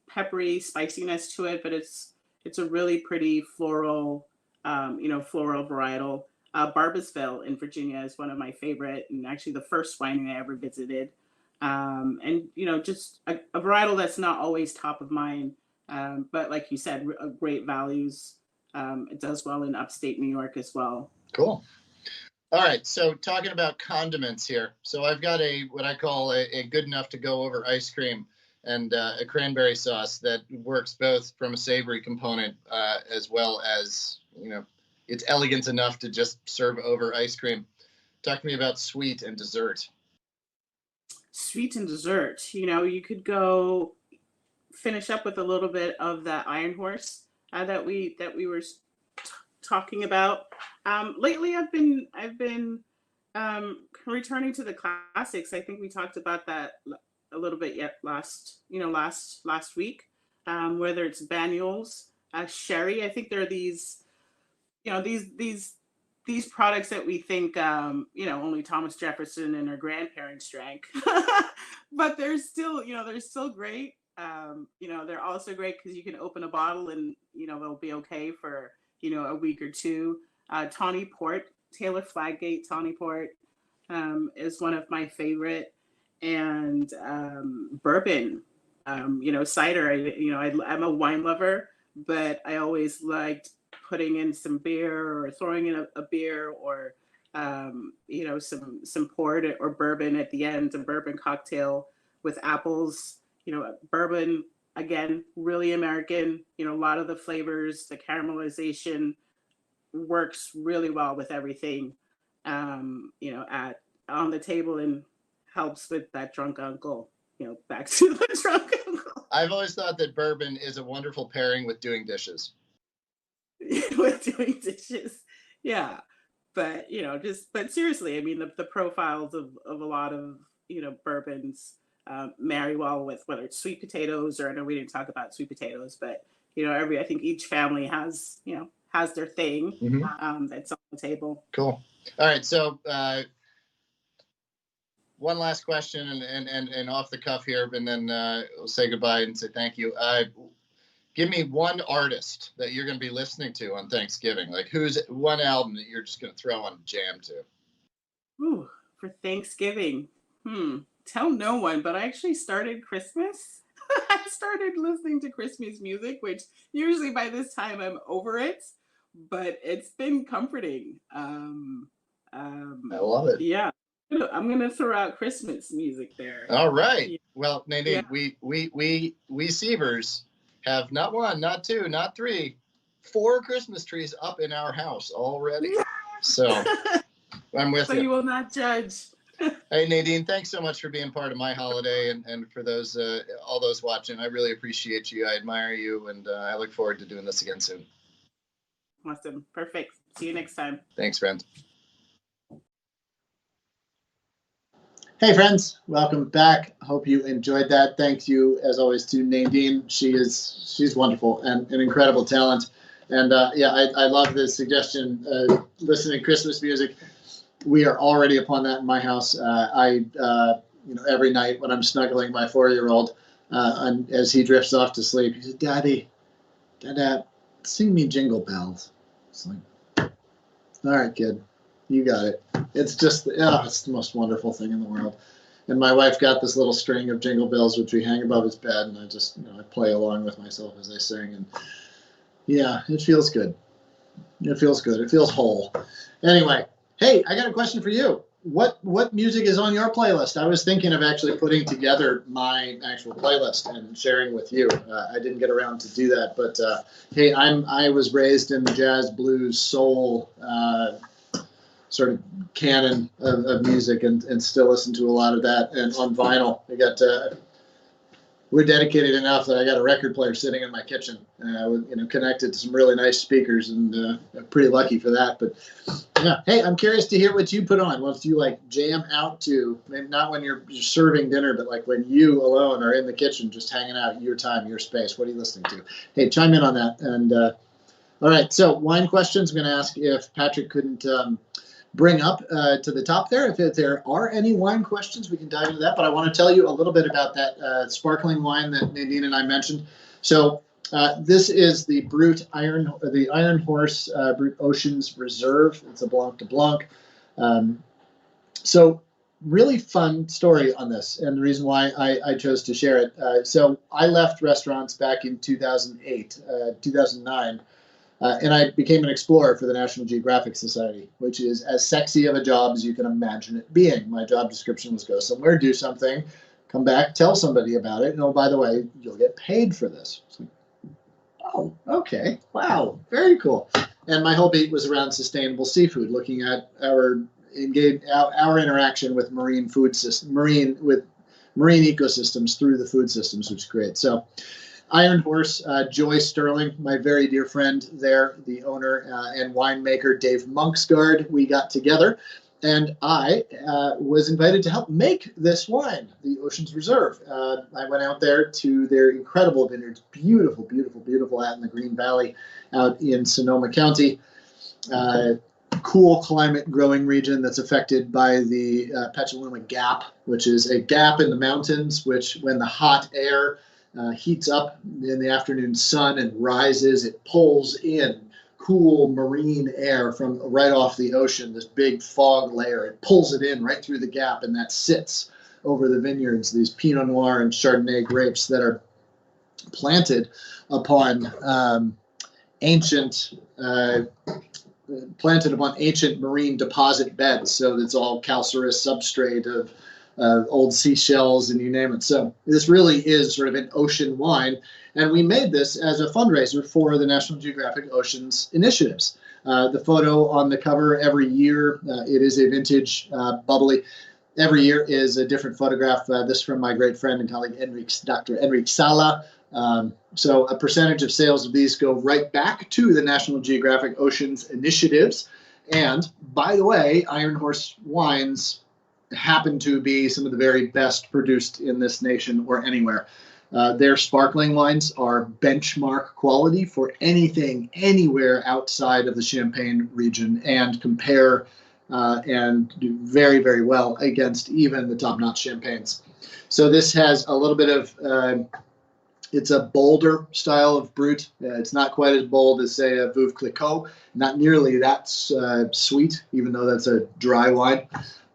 S2: peppery spiciness to it, but it's a really pretty floral, floral varietal. Barboursville in Virginia is one of my favorite, and actually the first winery I ever visited. And just a varietal that's not always top of mind, but like you said, great values. It does well in upstate New York as well.
S3: Cool. All right, so talking about condiments here. So I've got what I call a good enough to go over ice cream and a cranberry sauce that works both from a savory component as well as, it's elegant enough to just serve over ice cream. Talk to me about sweet and dessert.
S2: Sweet and dessert. You could go finish up with a little bit of that Iron Horse that we were talking about. Lately, I've been returning to the classics. I think we talked about that a little bit last week. Whether it's Banyuls, sherry. I think there are these products that we think only Thomas Jefferson and her grandparents drank, but they're still great. They're also great because you can open a bottle and they'll be okay for a week or two. Tawny Port, Taylor Fladgate Tawny Port is one of my favorite, and bourbon. Cider. I'm a wine lover, but I always liked putting in some beer or throwing in a beer or some port or bourbon at the end, a bourbon cocktail with apples. Bourbon, again, really American. A lot of the flavors, the caramelization works really well with everything. On the table, and helps with that drunk uncle. Back to the drunk uncle.
S3: I've always thought that bourbon is a wonderful pairing with doing dishes.
S2: With doing dishes, yeah, but but seriously, I mean, the profiles of a lot of bourbons marry well with whether it's sweet potatoes, or I know we didn't talk about sweet potatoes, but I think each family has their thing.
S3: Mm-hmm.
S2: That's on the table.
S3: Cool. All right, so one last question and off the cuff here, and then we'll say goodbye and say thank you. Give me one artist that you're going to be listening to on Thanksgiving. Like, who's one album that you're just going to throw on jam to?
S2: Ooh, for Thanksgiving. Tell no one, but I actually started Christmas. I started listening to Christmas music, which usually by this time I'm over it, but it's been comforting. I
S3: love it.
S2: Yeah. I'm going to throw out Christmas music there.
S3: All right.
S2: Yeah.
S3: Well, Nadine, we Seavers have not 1, not 2, not 3, 4 Christmas trees up in our house already. So I'm with you.
S2: So you will not judge.
S3: Hey, Nadine, thanks so much for being part of my holiday, and for those all those watching. I really appreciate you. I admire you, and I look forward to doing this again soon.
S2: Awesome. Perfect. See you next time.
S3: Thanks, friend.
S1: Hey friends, welcome back. Hope you enjoyed that. Thank you, as always, to Nadine. She's wonderful and an incredible talent. And yeah, I love the suggestion. Listening to Christmas music, we are already upon that in my house. Every night when I'm snuggling my 4-year-old, and as he drifts off to sleep, he says, "Daddy, Dada, sing me Jingle Bells." It's like, all right, kid, you got it. It's just, it's the most wonderful thing in the world. And my wife got this little string of Jingle Bells, which we hang above his bed, and I just, I play along with myself as I sing. And yeah, it feels good. It feels good. It feels whole. Anyway, hey, I got a question for you. What music is on your playlist? I was thinking of actually putting together my actual playlist and sharing with you. I didn't get around to do that, but hey, I was raised in the jazz, blues, soul sort of canon of music, and still listen to a lot of that. And on vinyl, we're dedicated enough that I got a record player sitting in my kitchen, connected to some really nice speakers, and I'm pretty lucky for that. But yeah, hey, I'm curious to hear what you put on. What you like jam out to? Maybe not when you're serving dinner, but like when you alone are in the kitchen, just hanging out, your time, your space. What are you listening to? Hey, chime in on that. And all right, so wine questions. I'm going to ask if Patrick couldn't bring up to the top there. If there are any wine questions, we can dive into that. But I want to tell you a little bit about that sparkling wine that Nadine and I mentioned. So this is the Iron Horse Brut Oceans Reserve. It's a Blanc de Blanc. So really fun story on this, and the reason why I chose to share it. So I left restaurants back in 2008, 2009. And I became an explorer for the National Geographic Society, which is as sexy of a job as you can imagine it being. My job description was go somewhere, do something, come back, tell somebody about it, and oh, by the way, you'll get paid for this. It's like, oh, okay, wow, very cool. And my whole beat was around sustainable seafood, looking at our interaction with marine ecosystems through the food systems, which is great. So Iron Horse, Joy Sterling, my very dear friend there, the owner and winemaker Dave Monksgard, we got together, and I was invited to help make this wine, the Oceans Reserve. I went out there to their incredible vineyards, beautiful, beautiful, beautiful, out in the Green Valley, out in Sonoma County. Cool climate growing region that's affected by the Petaluma Gap, which is a gap in the mountains, which when the hot air heats up in the afternoon sun and rises, it pulls in cool marine air from right off the ocean, this big fog layer. It pulls it in right through the gap, and that sits over the vineyards, these Pinot Noir and Chardonnay grapes that are planted upon ancient marine deposit beds. So it's all calcareous substrate of old seashells and you name it. So this really is sort of an ocean wine. And we made this as a fundraiser for the National Geographic Oceans Initiatives. The photo on the cover every year, it is a vintage bubbly. Every year is a different photograph. This from my great friend and colleague, Dr. Enrique Sala. So a percentage of sales of these go right back to the National Geographic Oceans Initiatives. And by the way, Iron Horse wines happen to be some of the very best produced in this nation or anywhere. Their sparkling wines are benchmark quality for anything anywhere outside of the Champagne region, and compare and do very, very well against even the top-notch champagnes. So this has a little bit of it's a bolder style of brut. It's not quite as bold as, say, a Veuve Clicquot. Not nearly that sweet, even though that's a dry wine.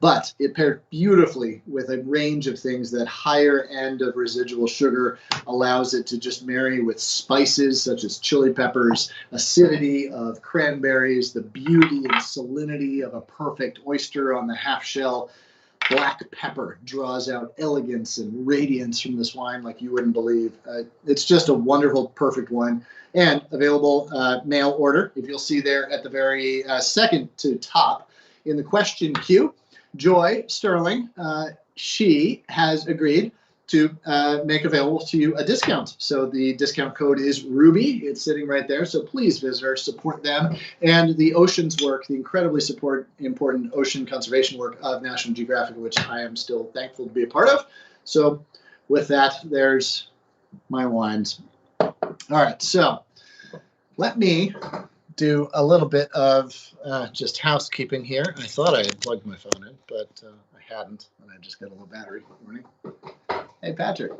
S1: But it paired beautifully with a range of things. That higher end of residual sugar allows it to just marry with spices such as chili peppers, acidity of cranberries, the beauty and salinity of a perfect oyster on the half shell. Black pepper draws out elegance and radiance from this wine like you wouldn't believe. It's just a wonderful, perfect wine, and available mail order. If you'll see there at the very second to top in the question queue, Joy Sterling, she has agreed to make available to you a discount. So the discount code is Ruby. It's sitting right there. So please visit her, support them, and the oceans work, the incredibly important ocean conservation work of National Geographic, which I am still thankful to be a part of. So with that, there's my wines. All right, so let me do a little bit of just housekeeping here. I thought I had plugged my phone in, but I hadn't, and I just got a low battery. Good morning. Hey, Patrick,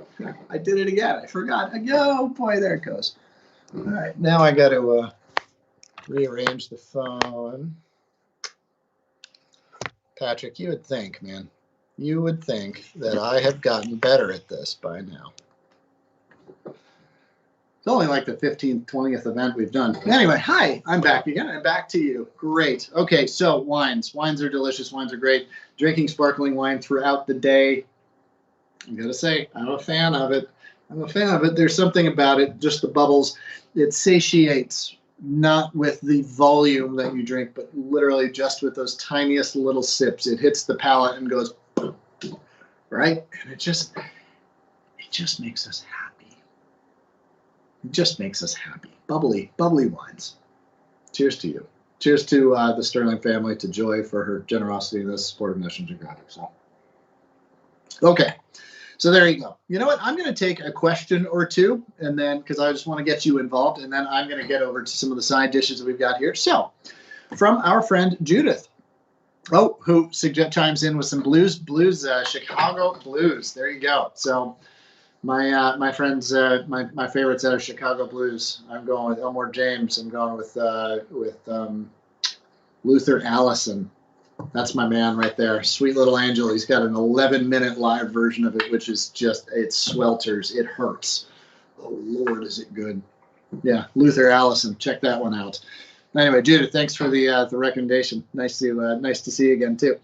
S1: I did it again. I forgot. Oh, boy, there it goes. All right, now I got to rearrange the phone. Patrick, you would think, man, you would think that I have gotten better at this by now. It's only like the 15th, 20th event we've done. Anyway, hi, I'm back again. I'm back to you. Great. Okay, so wines. Wines are delicious. Wines are great. Drinking sparkling wine throughout the day. I gotta say, I'm a fan of it. There's something about it, just the bubbles. It satiates, not with the volume that you drink, but literally just with those tiniest little sips. It hits the palate and goes, right? And it just makes us happy. It just makes us happy. Bubbly wines. Cheers to you. Cheers to the Sterling family, to Joy for her generosity in this support of National Geographic. So, okay. So there you go. You know what? I'm going to take a question or two, and then, because I just want to get you involved, and then I'm going to get over to some of the side dishes that we've got here. So, from our friend Judith, who chimes in with some blues, Chicago blues. There you go. So, my friends, my favorites out of Chicago blues. I'm going with Elmore James. I'm going with Luther Allison. That's my man right there. Sweet little angel. He's got an 11-minute live version of it, which is just, it swelters. It hurts. Oh, Lord, is it good. Yeah, Luther Allison. Check that one out. Anyway, Judith, thanks for the recommendation. Nice to see you again, too.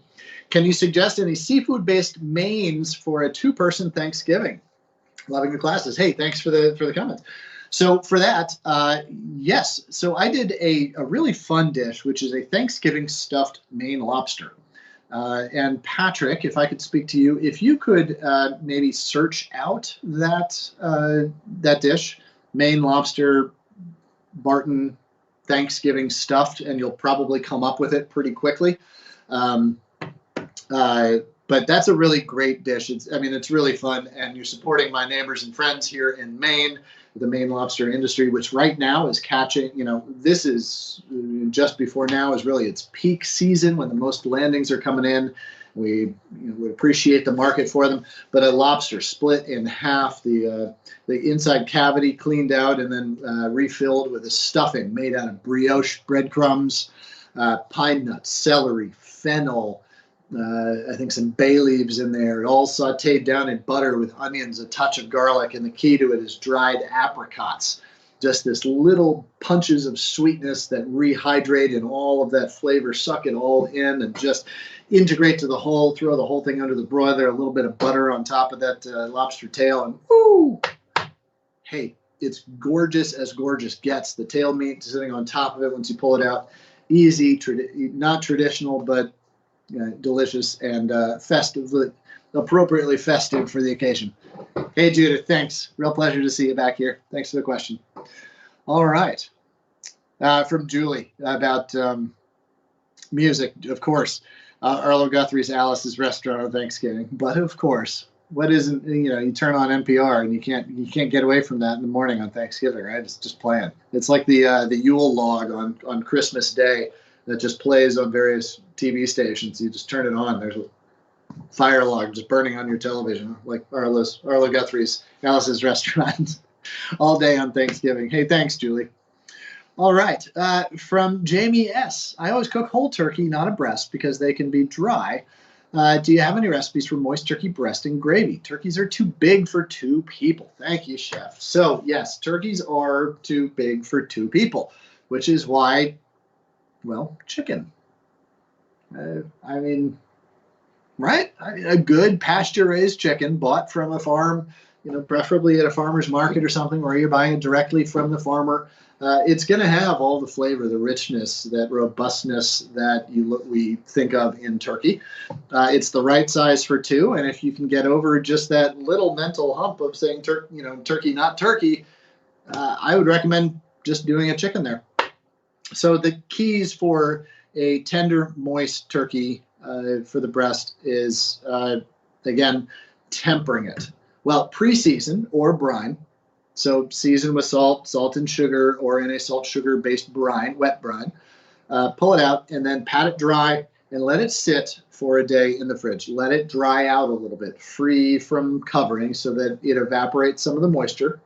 S1: Can you suggest any seafood-based mains for a two-person Thanksgiving? Loving the classes. Hey, thanks for the comments. So for that, yes. So I did a really fun dish, which is a Thanksgiving stuffed Maine lobster. And Patrick, if I could speak to you, if you could maybe search out that dish, Maine lobster, Barton, Thanksgiving stuffed, and you'll probably come up with it pretty quickly. But that's a really great dish. It's really fun, and you're supporting my neighbors and friends here in Maine, the Maine lobster industry, which right now is catching, this is just before now is really its peak season when the most landings are coming in. We appreciate the market for them, but a lobster split in half, the inside cavity cleaned out and then refilled with a stuffing made out of brioche breadcrumbs, pine nuts, celery, fennel, I think some bay leaves in there, all sauteed down in butter with onions, a touch of garlic, and the key to it is dried apricots. Just this little punches of sweetness that rehydrate and all of that flavor, suck it all in and just integrate to the whole, throw the whole thing under the broiler, a little bit of butter on top of that lobster tail, and woo! Hey, it's gorgeous as gorgeous gets. The tail meat sitting on top of it once you pull it out. Easy, not traditional, but delicious and festive, appropriately festive for the occasion. Hey, Judith, thanks. Real pleasure to see you back here. Thanks for the question. All right. From Julie about music, of course. Arlo Guthrie's Alice's Restaurant on Thanksgiving. But of course, what isn't, you turn on NPR and you can't get away from that in the morning on Thanksgiving, right? It's just playing. It's like the Yule log on Christmas Day that just plays on various TV stations. You just turn it on. There's a fire log just burning on your television, like Arlo Guthrie's Alice's Restaurant all day on Thanksgiving. Hey, thanks, Julie. All right. From Jamie S. I always cook whole turkey, not a breast, because they can be dry. Do you have any recipes for moist turkey breast and gravy? Turkeys are too big for two people. Thank you, Chef. So, yes, turkeys are too big for two people, which is why, chicken. Right? A good pasture-raised chicken bought from a farm, preferably at a farmer's market or something where you're buying it directly from the farmer. It's going to have all the flavor, the richness, that robustness that we think of in turkey. It's the right size for two, and if you can get over just that little mental hump of saying turkey, not turkey, I would recommend just doing a chicken there. So the keys for a tender, moist turkey for the breast is, again, tempering it. Well, pre-season or brine. So season with salt and sugar, or in a salt sugar based brine, wet brine. Pull it out and then pat it dry and let it sit for a day in the fridge. Let it dry out a little bit, free from covering, so that it evaporates some of the moisture.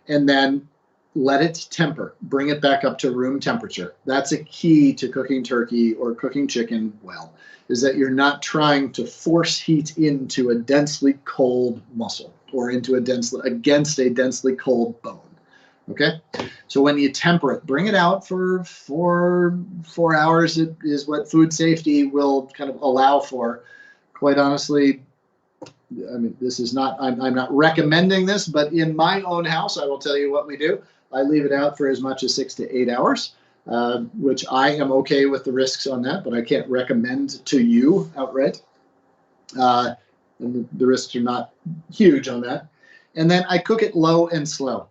S1: And then let it temper. Bring it back up to room temperature. That's a key to cooking turkey or cooking chicken well, is that you're not trying to force heat into a densely cold muscle or into against a densely cold bone. Okay? So when you temper it, bring it out for 4 hours. It is what food safety will kind of allow for. Quite honestly, I mean, this is not, I'm not recommending this, but in my own house, I will tell you what we do. I leave it out for as much as 6 to 8 hours, which I am okay with the risks on that, but I can't recommend to you outright. And the risks are not huge on that. And then I cook it low and slow.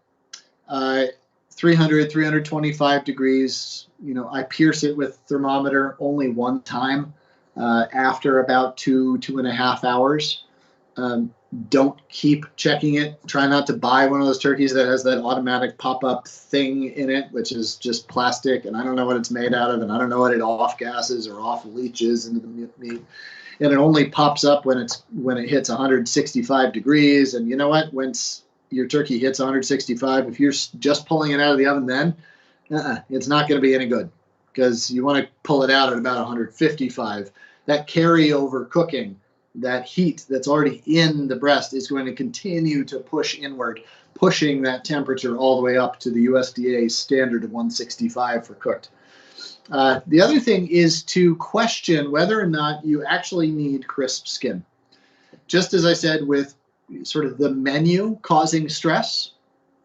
S1: 300, 325 degrees. I pierce it with thermometer only one time after about 2.5 hours. Don't keep checking it. Try not to buy one of those turkeys that has that automatic pop-up thing in it, which is just plastic, and I don't know what it's made out of, and I don't know what it off-gasses or off-leaches into the meat. And it only pops up when it hits 165 degrees. And you know what? Once your turkey hits 165, if you're just pulling it out of the oven then, it's not going to be any good, because you want to pull it out at about 155. That carryover cooking, that heat that's already in the breast, is going to continue to push inward, pushing that temperature all the way up to the USDA standard of 165 for cooked. The other thing is to question whether or not you actually need crisp skin. Just as I said with sort of the menu causing stress,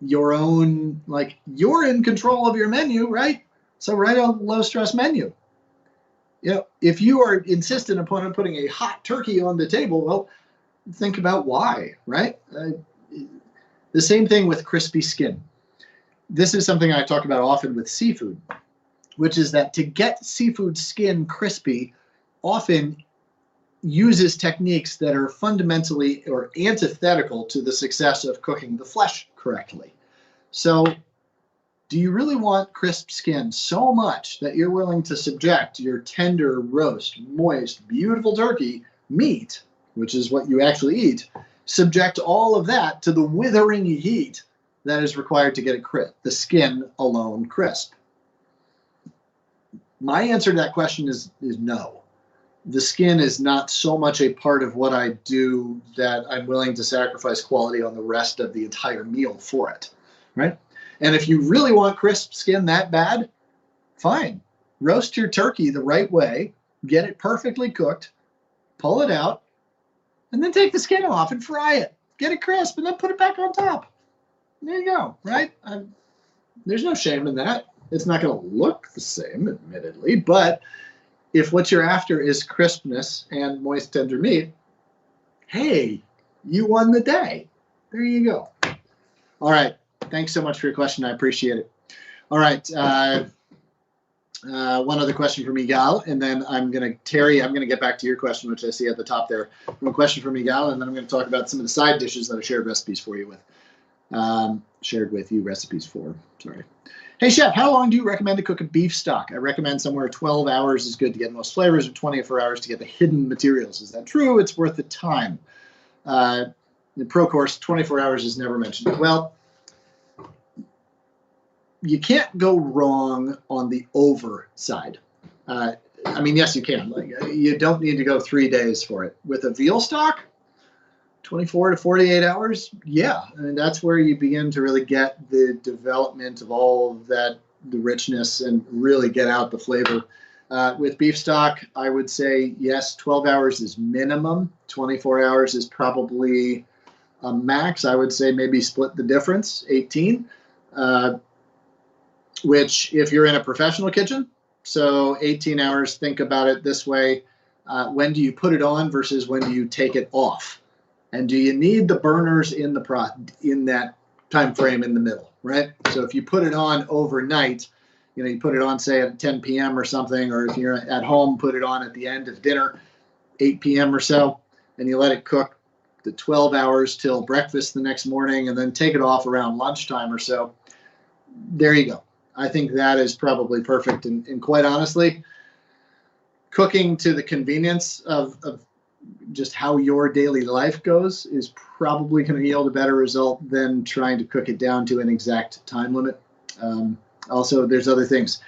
S1: you're in control of your menu, right? So write a low stress menu. If you are insistent upon putting a hot turkey on the table, well, think about why, right? The same thing with crispy skin. This is something I talk about often with seafood, which is that to get seafood skin crispy often uses techniques that are fundamentally or antithetical to the success of cooking the flesh correctly. So do you really want crisp skin so much that you're willing to subject your tender, roast, moist, beautiful turkey meat, which is what you actually eat, subject all of that to the withering heat that is required to get it crisp, the skin alone crisp? My answer to that question is no. The skin is not so much a part of what I do that I'm willing to sacrifice quality on the rest of the entire meal for it, right? And if you really want crisp skin that bad, fine. Roast your turkey the right way, get it perfectly cooked, pull it out, and then take the skin off and fry it. Get it crisp, and then put it back on top. There you go, right? There's no shame in that. It's not going to look the same, admittedly, but if what you're after is crispness and moist, tender meat, hey, you won the day. There you go. All right. Thanks so much for your question. I appreciate it. All right. One other question for Miguel, and then Terry, I'm going to get back to your question, which I see at the top there. One question for Miguel, and then I'm going to talk about some of the side dishes that I shared recipes for you with. Shared with you recipes for, sorry. Hey, Chef, how long do you recommend to cook a beef stock? I recommend somewhere 12 hours is good to get most flavors, or 24 hours to get the hidden materials. Is that true? It's worth the time. The pro course, 24 hours is never mentioned. Well, you can't go wrong on the over side. I mean, yes, you can. You don't need to go 3 days for it. With a veal stock, 24 to 48 hours, yeah. I mean, that's where you begin to really get the development of all of that, the richness, and really get out the flavor. With beef stock, I would say, yes, 12 hours is minimum. 24 hours is probably max, I would say maybe split the difference, 18, which if you're in a professional kitchen, so 18 hours, think about it this way. When do you put it on versus when do you take it off? And do you need the burners in that time frame in the middle, right? So if you put it on overnight, you put it on, say, at 10 p.m. or something, or if you're at home, put it on at the end of dinner, 8 p.m. or so, and you let it cook the 12 hours till breakfast the next morning, and then take it off around lunchtime or so. There you go. I think that is probably perfect. And quite honestly, cooking to the convenience of just how your daily life goes is probably going to yield a better result than trying to cook it down to an exact time limit. Also, there's other things.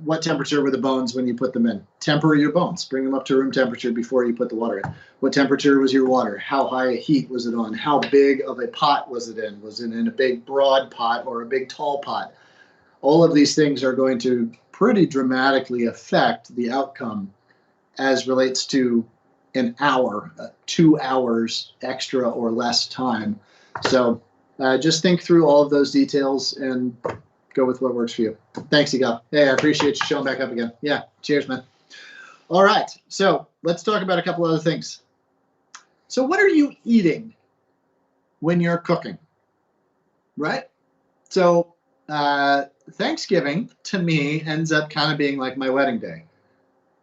S1: What temperature were the bones when you put them in? Temper your bones. Bring them up to room temperature before you put the water in. What temperature was your water? How high a heat was it on? How big of a pot was it in? Was it in a big broad pot or a big tall pot? All of these things are going to pretty dramatically affect the outcome as relates to an hour, 2 hours extra or less time. So just think through all of those details and go with what works for you. Thanks, Egal. Hey, I appreciate you showing back up again. Yeah, cheers, man. All right, so let's talk about a couple other things. So what are you eating when you're cooking, right? So Thanksgiving, to me, ends up kind of being like my wedding day.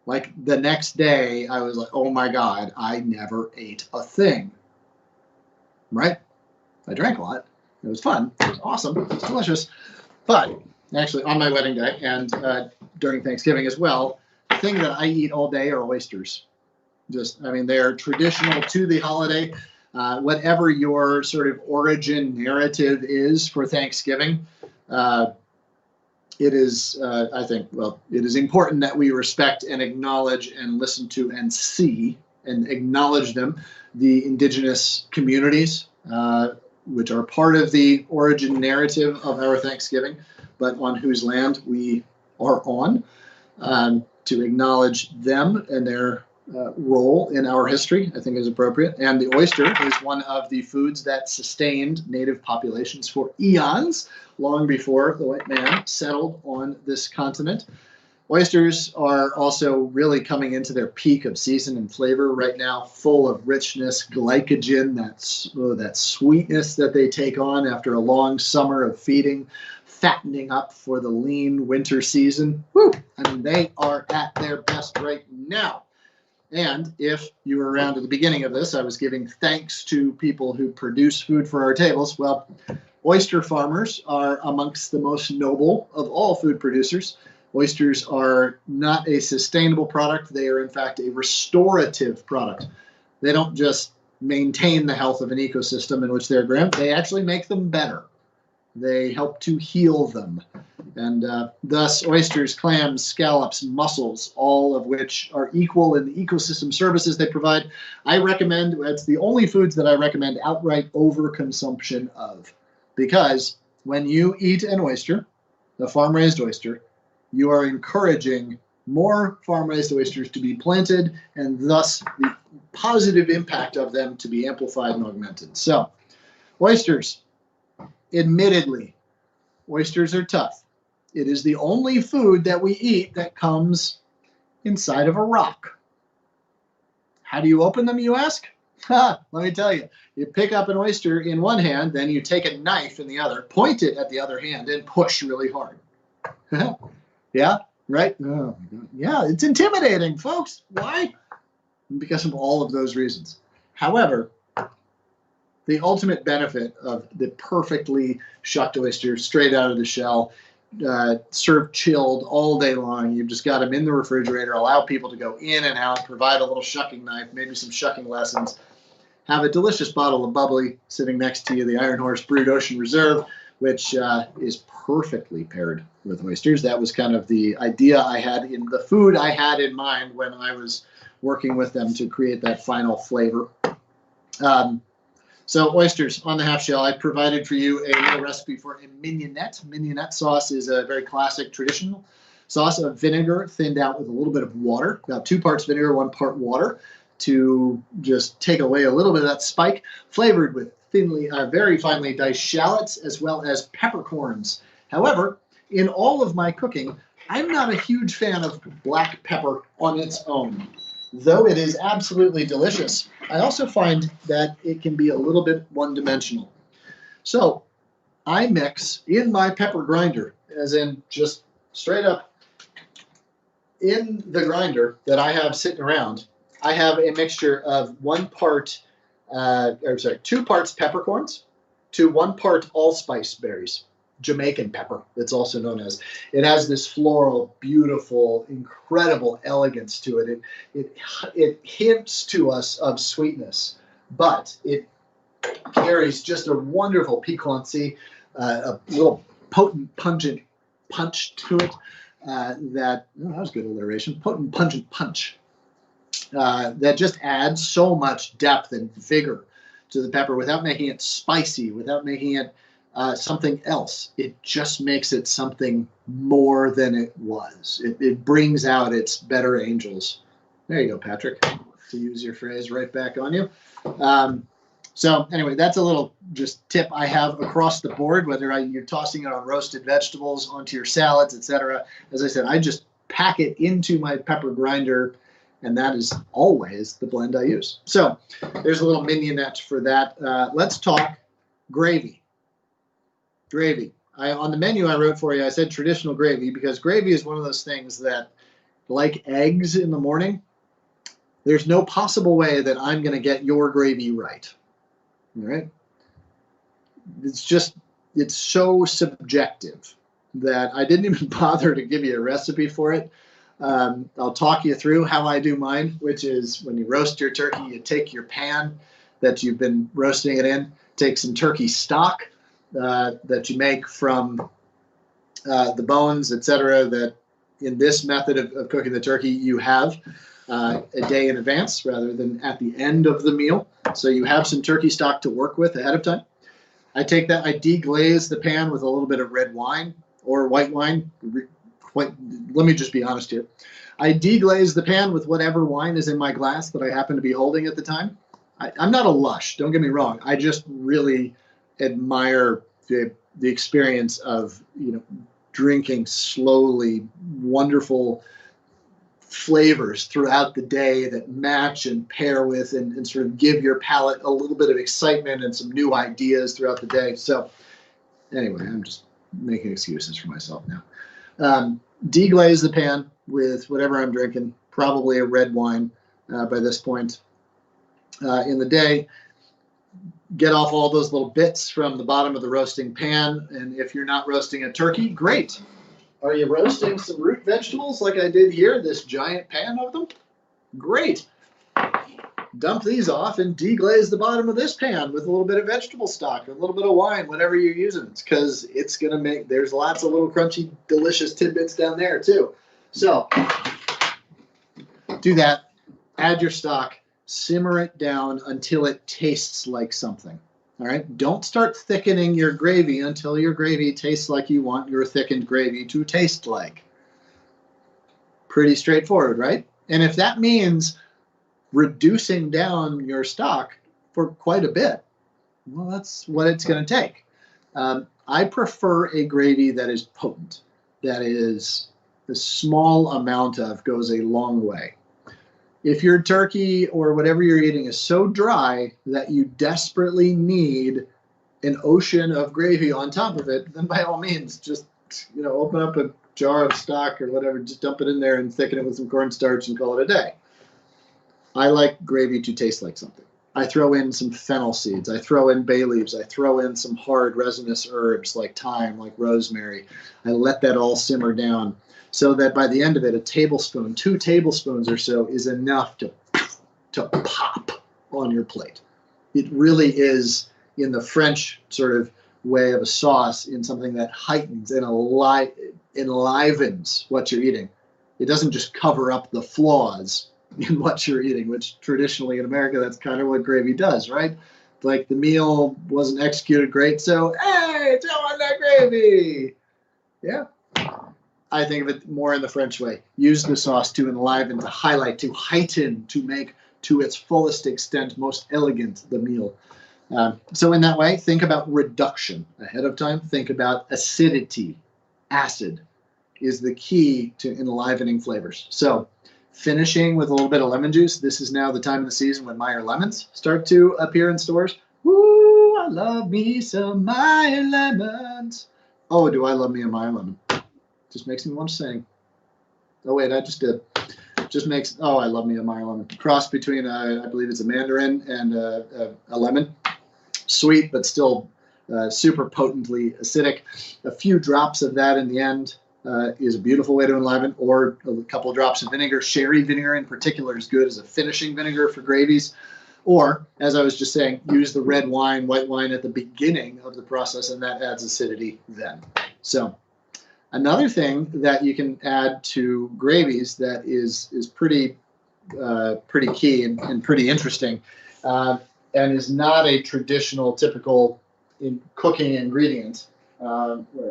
S1: Like the next day, I was like, oh my God, I never ate a thing, right? I drank a lot. It was fun. It was awesome. It was delicious. But actually, on my wedding day and during Thanksgiving as well, the thing that I eat all day are oysters. They're traditional to the holiday. Whatever your sort of origin narrative is for Thanksgiving, it is, it is important that we respect and acknowledge and listen to and see and acknowledge them, the indigenous communities, which are part of the origin narrative of our Thanksgiving, but on whose land we are on, to acknowledge them and their role in our history, I think is appropriate. And the oyster is one of the foods that sustained native populations for eons, long before the white man settled on this continent. Oysters are also really coming into their peak of season and flavor right now, full of richness, glycogen, that sweetness that they take on after a long summer of feeding, fattening up for the lean winter season. Woo! They are at their best right now. And if you were around at the beginning of this, I was giving thanks to people who produce food for our tables. Well, oyster farmers are amongst the most noble of all food producers. Oysters are not a sustainable product. They are, in fact, a restorative product. They don't just maintain the health of an ecosystem in which they're grown. They actually make them better. They help to heal them. And thus, oysters, clams, scallops, mussels, all of which are equal in the ecosystem services they provide. It's the only foods that I recommend outright overconsumption of. Because when you eat an oyster, a farm-raised oyster, you are encouraging more farm-raised oysters to be planted and thus the positive impact of them to be amplified and augmented. So, oysters, admittedly, oysters are tough. It is the only food that we eat that comes inside of a rock. How do you open them, you ask? Let me tell you. You pick up an oyster in one hand, then you take a knife in the other, point it at the other hand, and push really hard. Yeah, right? Oh, yeah, it's intimidating, folks. Why? Because of all of those reasons. However, the ultimate benefit of the perfectly shucked oyster straight out of the shell, served chilled all day long. You've just got them in the refrigerator, allow people to go in and out, provide a little shucking knife, maybe some shucking lessons, have a delicious bottle of bubbly sitting next to you, the Iron Horse Brewed Ocean Reserve, which is perfectly paired with oysters. That was kind of the idea I had in the food I had in mind when I was working with them to create that final flavor. So oysters on the half shell. I provided for you a little recipe for a mignonette. Mignonette sauce is a very classic traditional sauce of vinegar thinned out with a little bit of water, about 2 parts vinegar, 1 part water, to just take away a little bit of that spike, flavored with very finely diced shallots, as well as peppercorns. However, in all of my cooking, I'm not a huge fan of black pepper on its own. Though it is absolutely delicious, I also find that it can be a little bit one-dimensional. So I mix in my pepper grinder, as in just straight up in the grinder that I have sitting around. I have a mixture of 2 parts peppercorns to 1 part allspice berries. Jamaican pepper, it's also known as. It has this floral, beautiful, incredible elegance to it. It hints to us of sweetness, but it carries just a wonderful piquancy, a little potent, pungent punch to it. That was good alliteration. Potent, pungent punch. That just adds so much depth and vigor to the pepper without making it spicy, without making it something else. It just makes it something more than it was. It brings out its better angels. There you go, Patrick, to use your phrase right back on you. So anyway, that's a little just tip I have across the board, whether you're tossing it on roasted vegetables, onto your salads, etc. As I said, I just pack it into my pepper grinder, and that is always the blend I use. So there's a little mignonette for that. Let's talk gravy. Gravy. On the menu I wrote for you, I said traditional gravy because gravy is one of those things that, like eggs in the morning, there's no possible way that I'm going to get your gravy right. All right? It's so subjective that I didn't even bother to give you a recipe for it. I'll talk you through how I do mine, which is when you roast your turkey, you take your pan that you've been roasting it in, take some turkey stock that you make from the bones, etc., that in this method of cooking the turkey, you have a day in advance rather than at the end of the meal. So you have some turkey stock to work with ahead of time. I take that, I deglaze the pan with a little bit of red wine or white wine. Let me just be honest here. I deglaze the pan with whatever wine is in my glass that I happen to be holding at the time. I'm not a lush, don't get me wrong. I just really admire the experience of drinking slowly wonderful flavors throughout the day that match and pair with and sort of give your palate a little bit of excitement and some new ideas throughout the day. So anyway, I'm just making excuses for myself now. Deglaze the pan with whatever I'm drinking, probably a red wine by this point in the day. Get off all those little bits from the bottom of the roasting pan. And if you're not roasting a turkey, great. Are you roasting some root vegetables like I did here, this giant pan of them? Great. Dump these off and deglaze the bottom of this pan with a little bit of vegetable stock, or a little bit of wine, whatever you're using, because it's going to make, there's lots of little crunchy, delicious tidbits down there too. So do that, add your stock, simmer it down until it tastes like something. All right. Don't start thickening your gravy until your gravy tastes like you want your thickened gravy to taste like. Pretty straightforward, right? And if that means reducing down your stock for quite a bit, well, that's what it's going to take. I prefer a gravy that is potent, that is the small amount of goes a long way. If your turkey or whatever you're eating is so dry that you desperately need an ocean of gravy on top of it, then by all means, just open up a jar of stock or whatever, just dump it in there and thicken it with some cornstarch and call it a day. I like gravy to taste like something. I throw in some fennel seeds. I throw in bay leaves. I throw in some hard resinous herbs like thyme, like rosemary. I let that all simmer down, so that by the end of it, a tablespoon, 2 tablespoons or so is enough to pop on your plate. It really is, in the French sort of way of a sauce, in something that heightens and enlivens what you're eating. It doesn't just cover up the flaws in what you're eating, which traditionally in America, that's kind of what gravy does, right? Like the meal wasn't executed great, so hey, throw on that gravy. Yeah. I think of it more in the French way. Use the sauce to enliven, to highlight, to heighten, to make to its fullest extent, most elegant the meal. So in that way, think about reduction ahead of time. Think about acidity. Acid is the key to enlivening flavors. So finishing with a little bit of lemon juice. This is now the time of the season when Meyer lemons start to appear in stores. Woo, I love me some Meyer lemons. Oh, do I love me a Meyer lemon. Just makes me want to sing. Oh, wait, I just did. Just makes, oh, I love me a Meyer lemon. Cross between, I believe it's a mandarin and a lemon. Sweet, but still super potently acidic. A few drops of that in the end is a beautiful way to enliven, or a couple of drops of vinegar. Sherry vinegar in particular is good as a finishing vinegar for gravies. Or, as I was just saying, use the red wine, white wine at the beginning of the process, and that adds acidity then. So another thing that you can add to gravies that is pretty key and pretty interesting, and is not a traditional, typical cooking ingredient. Where are we?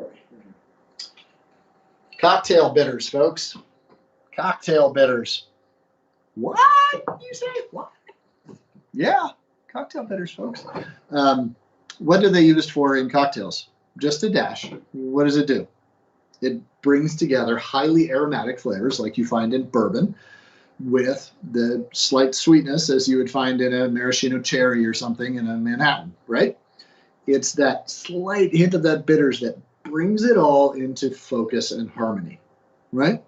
S1: Cocktail bitters, folks. Cocktail bitters. What? You say what? Yeah, cocktail bitters, folks. What are they used for in cocktails? Just a dash. What does it do? It brings together highly aromatic flavors like you find in bourbon with the slight sweetness as you would find in a maraschino cherry or something in a Manhattan, right? It's that slight hint of that bitters that brings it all into focus and harmony, right?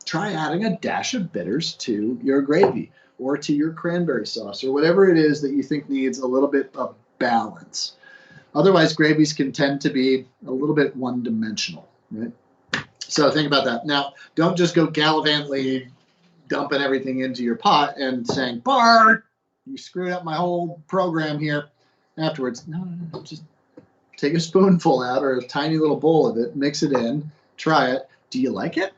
S1: Try adding a dash of bitters to your gravy or to your cranberry sauce or whatever it is that you think needs a little bit of balance. Otherwise, gravies can tend to be a little bit one-dimensional, right? So think about that. Now, don't just go gallivantly dumping everything into your pot and saying, Bart, you screwed up my whole program here afterwards. No, just take a spoonful out or a tiny little bowl of it, mix it in, try it. Do you like it?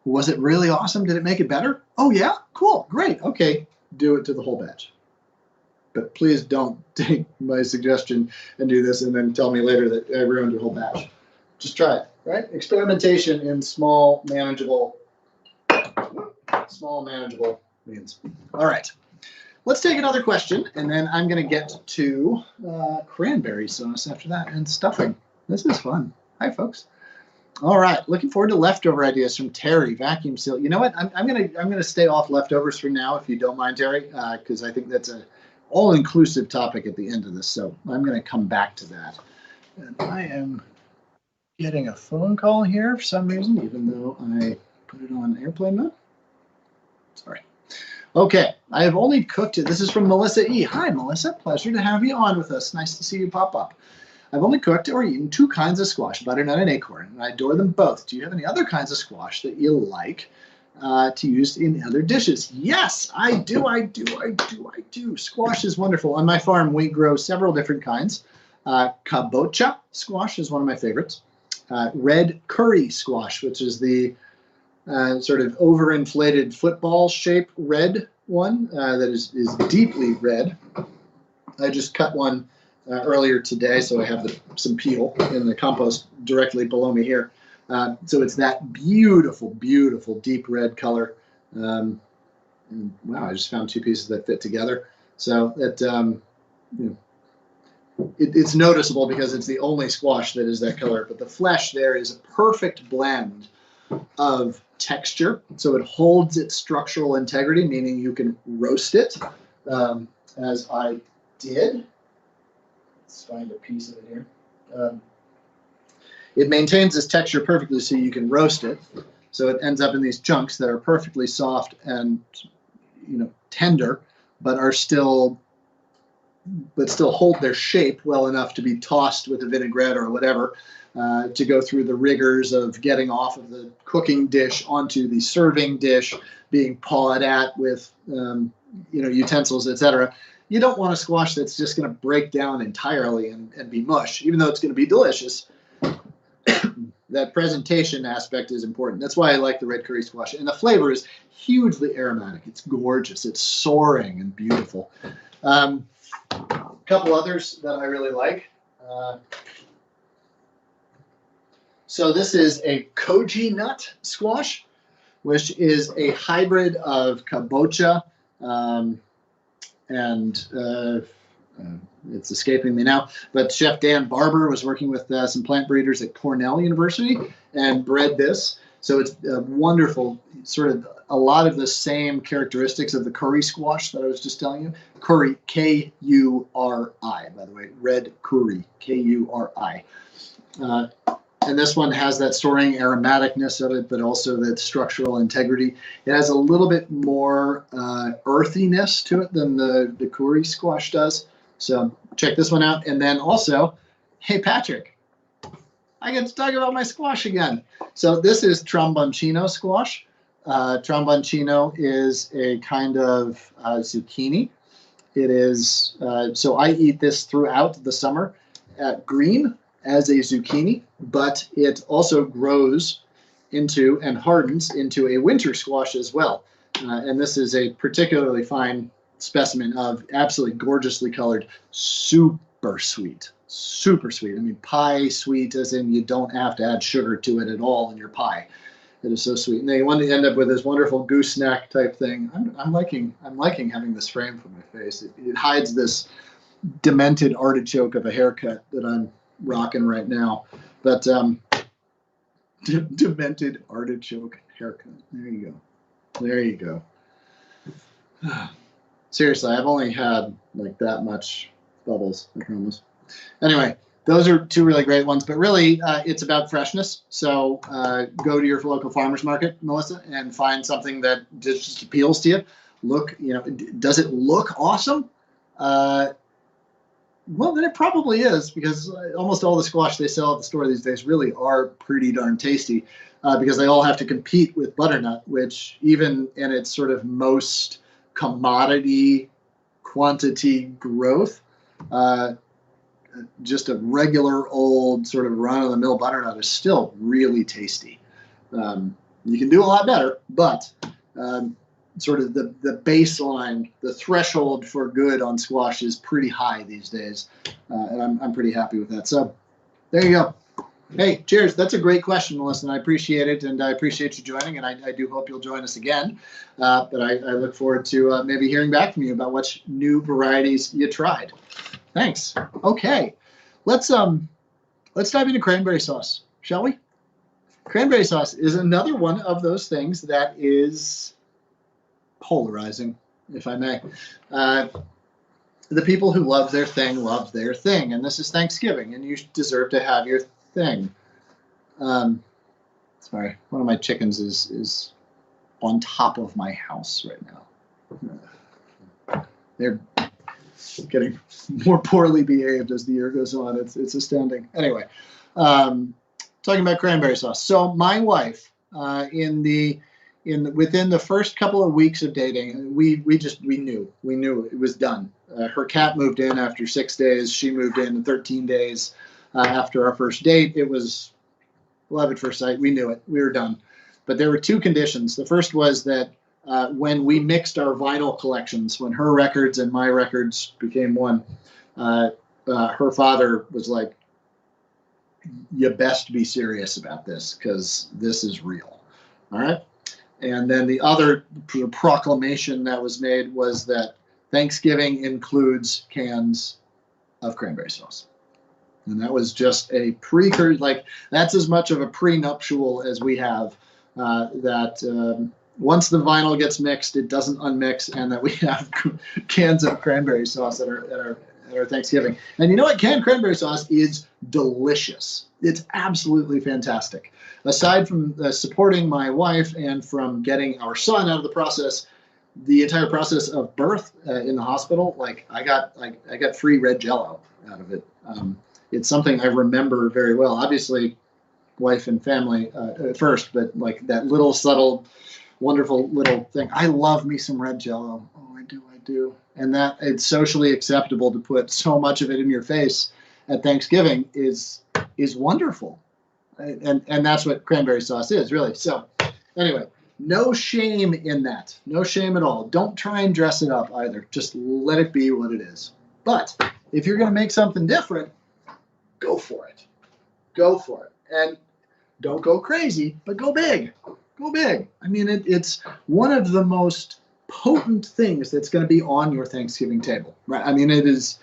S1: Was it really awesome? Did it make it better? Oh, yeah? Cool. Great. Okay. Do it to the whole batch. But please don't take my suggestion and do this and then tell me later that I ruined your whole batch. Just try it, right? Experimentation in small, manageable means. All right. Let's take another question, and then I'm going to get to cranberry sauce after that and stuffing. This is fun. Hi, folks. All right, looking forward to leftover ideas from Terry, vacuum seal. You know what? I'm gonna stay off leftovers for now, if you don't mind, Terry, because I think that's an all-inclusive topic at the end of this. So I'm gonna come back to that. And I am getting a phone call here for some reason, even though I put it on airplane mode. Sorry. Okay, I have only cooked it. This is from Melissa E. Hi, Melissa. Pleasure to have you on with us. Nice to see you pop up. I've only cooked or eaten 2 kinds of squash, butternut and acorn, and I adore them both. Do you have any other kinds of squash that you like to use in other dishes? Yes, I do. Squash is wonderful. On my farm, we grow several different kinds. Kabocha squash is one of my favorites. Red curry squash, which is the sort of overinflated football-shaped red one that is deeply red. I just cut one earlier today, so I have some peel in the compost directly below me here. So it's that beautiful, beautiful deep red color. And wow, I just found 2 pieces that fit together. So it's noticeable because it's the only squash that is that color. But the flesh there is a perfect blend of texture. So it holds its structural integrity, meaning you can roast it, as I did. Let's find a piece of it here. It maintains this texture perfectly so you can roast it. So it ends up in these chunks that are perfectly soft and tender, but still hold their shape well enough to be tossed with a vinaigrette or whatever to go through the rigors of getting off of the cooking dish onto the serving dish, being pawed at with utensils, etc. You don't want a squash that's just going to break down entirely and be mush, even though it's going to be delicious. That presentation aspect is important. That's why I like the red curry squash. And the flavor is hugely aromatic. It's gorgeous. It's soaring and beautiful. A couple others that I really like. So this is a Koji Nut Squash, which is a hybrid of kabocha and it's escaping me now. But Chef Dan Barber was working with some plant breeders at Cornell University and bred this. So it's a wonderful, sort of a lot of the same characteristics of the curry squash that I was just telling you. Curry, K-U-R-I, by the way, red curry, K-U-R-I. And this one has that soaring aromaticness of it, but also that structural integrity. It has a little bit more earthiness to it than the curry squash does. So check this one out. And then also, hey, Patrick, I get to talk about my squash again. So this is Trombonccino Squash. Trombonccino is a kind of zucchini. It is, so I eat this throughout the summer at green as a zucchini, but it also grows into and hardens into a winter squash as well. And this is a particularly fine specimen of absolutely gorgeously colored, super sweet. Super sweet. I mean, pie sweet, as in you don't have to add sugar to it at all in your pie. It is so sweet. And then you want to end up with this wonderful gooseneck type thing. I'm liking having this frame for my face. It hides this demented artichoke of a haircut that I'm rocking right now. But demented artichoke haircut. There you go. There you go. Seriously, I've only had like that much bubbles, I promise. Anyway, those are two really great ones, but really it's about freshness. So go to your local farmer's market, Melissa, and find something that just appeals to you. Look, does it look awesome? Well, then it probably is, because almost all the squash they sell at the store these days really are pretty darn tasty, because they all have to compete with butternut, which even in its sort of most commodity quantity growth, just a regular old sort of run-of-the-mill butternut is still really tasty. You can do a lot better, but sort of the baseline, the threshold for good on squash is pretty high these days, and I'm pretty happy with that. So there you go. Hey, cheers. That's a great question, Melissa, and I appreciate it, and I appreciate you joining, and I do hope you'll join us again. But I look forward to maybe hearing back from you about what new varieties you tried. Thanks. Okay, let's dive into cranberry sauce, shall we? Cranberry sauce is another one of those things that is polarizing, if I may. The people who love their thing, and this is Thanksgiving, and you deserve to have your thing. Sorry, one of my chickens is on top of my house right now. They're getting more poorly behaved as the year goes on. It's astounding. Anyway, talking about cranberry sauce. So my wife, within the first couple of weeks of dating, we knew it was done. Her cat moved in after 6 days. She moved in 13 days after our first date. It was love at first sight. We knew it. We were done. But there were two conditions. The first was that when we mixed our vinyl collections, when her records and my records became one, her father was like, you best be serious about this, because this is real. All right. And then the other proclamation that was made was that Thanksgiving includes cans of cranberry sauce. And that was just a precursor, like that's as much of a prenuptial as we have, that once the vinyl gets mixed, it doesn't unmix, and that we have cans of cranberry sauce at our Thanksgiving. And you know what? Canned cranberry sauce is delicious. It's absolutely fantastic. Aside from supporting my wife and from getting our son out of the process, the entire process of birth in the hospital, like I got free red Jell-O out of it. It's something I remember very well. Obviously, wife and family first, but like that little subtle, wonderful little thing. I love me some red Jell-O. Oh, I do. And that it's socially acceptable to put so much of it in your face at Thanksgiving is wonderful. And that's what cranberry sauce is, really. So anyway, no shame in that. No shame at all. Don't try and dress it up either. Just let it be what it is. But if you're going to make something different, go for it. Go for it. And don't go crazy, but go big. Go big. I mean, it's one of the most potent things that's going to be on your Thanksgiving table, right? I mean, it is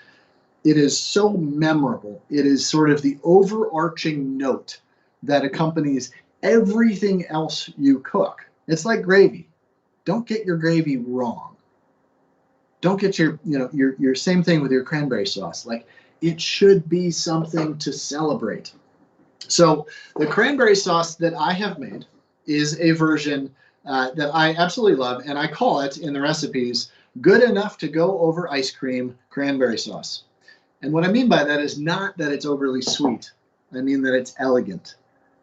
S1: It is so memorable. It is sort of the overarching note that accompanies everything else you cook. It's like gravy. Don't get your gravy wrong. Don't get your same thing with your cranberry sauce. Like, it should be something to celebrate. So the cranberry sauce that I have made is a version that I absolutely love, and I call it in the recipes good enough to go over ice cream cranberry sauce. And what I mean by that is not that it's overly sweet. I mean that it's elegant,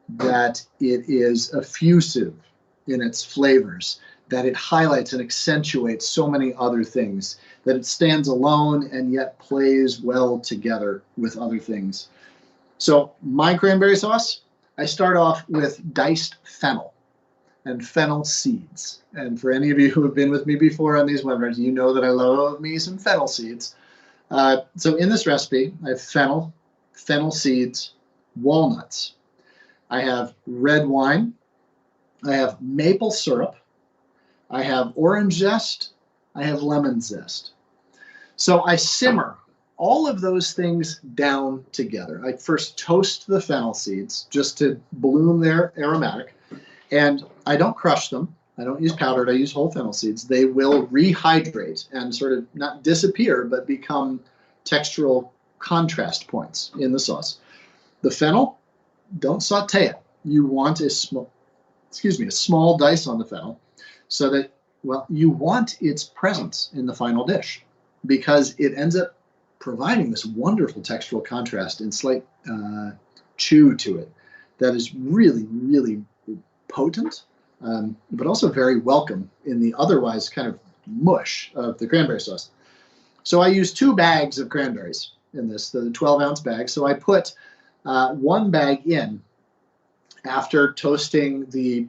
S1: that it is effusive in its flavors, that it highlights and accentuates so many other things, that it stands alone and yet plays well together with other things. So my cranberry sauce, I start off with diced fennel and fennel seeds. And for any of you who have been with me before on these webinars, you know that I love me some fennel seeds. So in this recipe, I have fennel seeds, walnuts. I have red wine. I have maple syrup. I have orange zest. I have lemon zest. So I simmer all of those things down together. I first toast the fennel seeds just to bloom their aromatic. And I don't crush them. I don't use powdered. I use whole fennel seeds. They will rehydrate and sort of not disappear, but become textural contrast points in the sauce. The fennel, don't saute it. You want a small dice on the fennel so that, well, you want its presence in the final dish because it ends up providing this wonderful textural contrast and slight chew to it that is really, really potent, but also very welcome in the otherwise kind of mush of the cranberry sauce. So I use 2 bags of cranberries in this, the 12-ounce bag. So I put 1 bag in after toasting the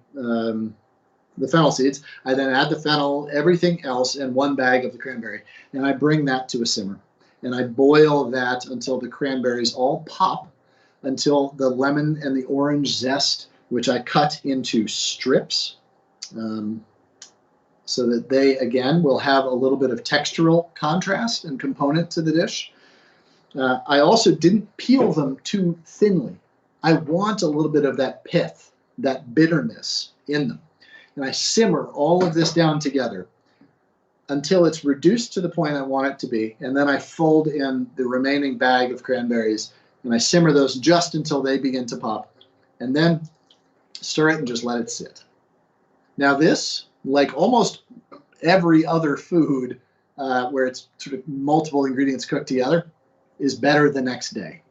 S1: fennel seeds. I then add the fennel, everything else, and 1 bag of the cranberry, and I bring that to a simmer. And I boil that until the cranberries all pop, until the lemon and the orange zest, which I cut into strips, so that they, again, will have a little bit of textural contrast and component to the dish. I also didn't peel them too thinly. I want a little bit of that pith, that bitterness in them. And I simmer all of this down together until it's reduced to the point I want it to be. And then I fold in the remaining bag of cranberries, and I simmer those just until they begin to pop. And then stir it and just let it sit. Now this, like almost every other food where it's sort of multiple ingredients cooked together, is better the next day.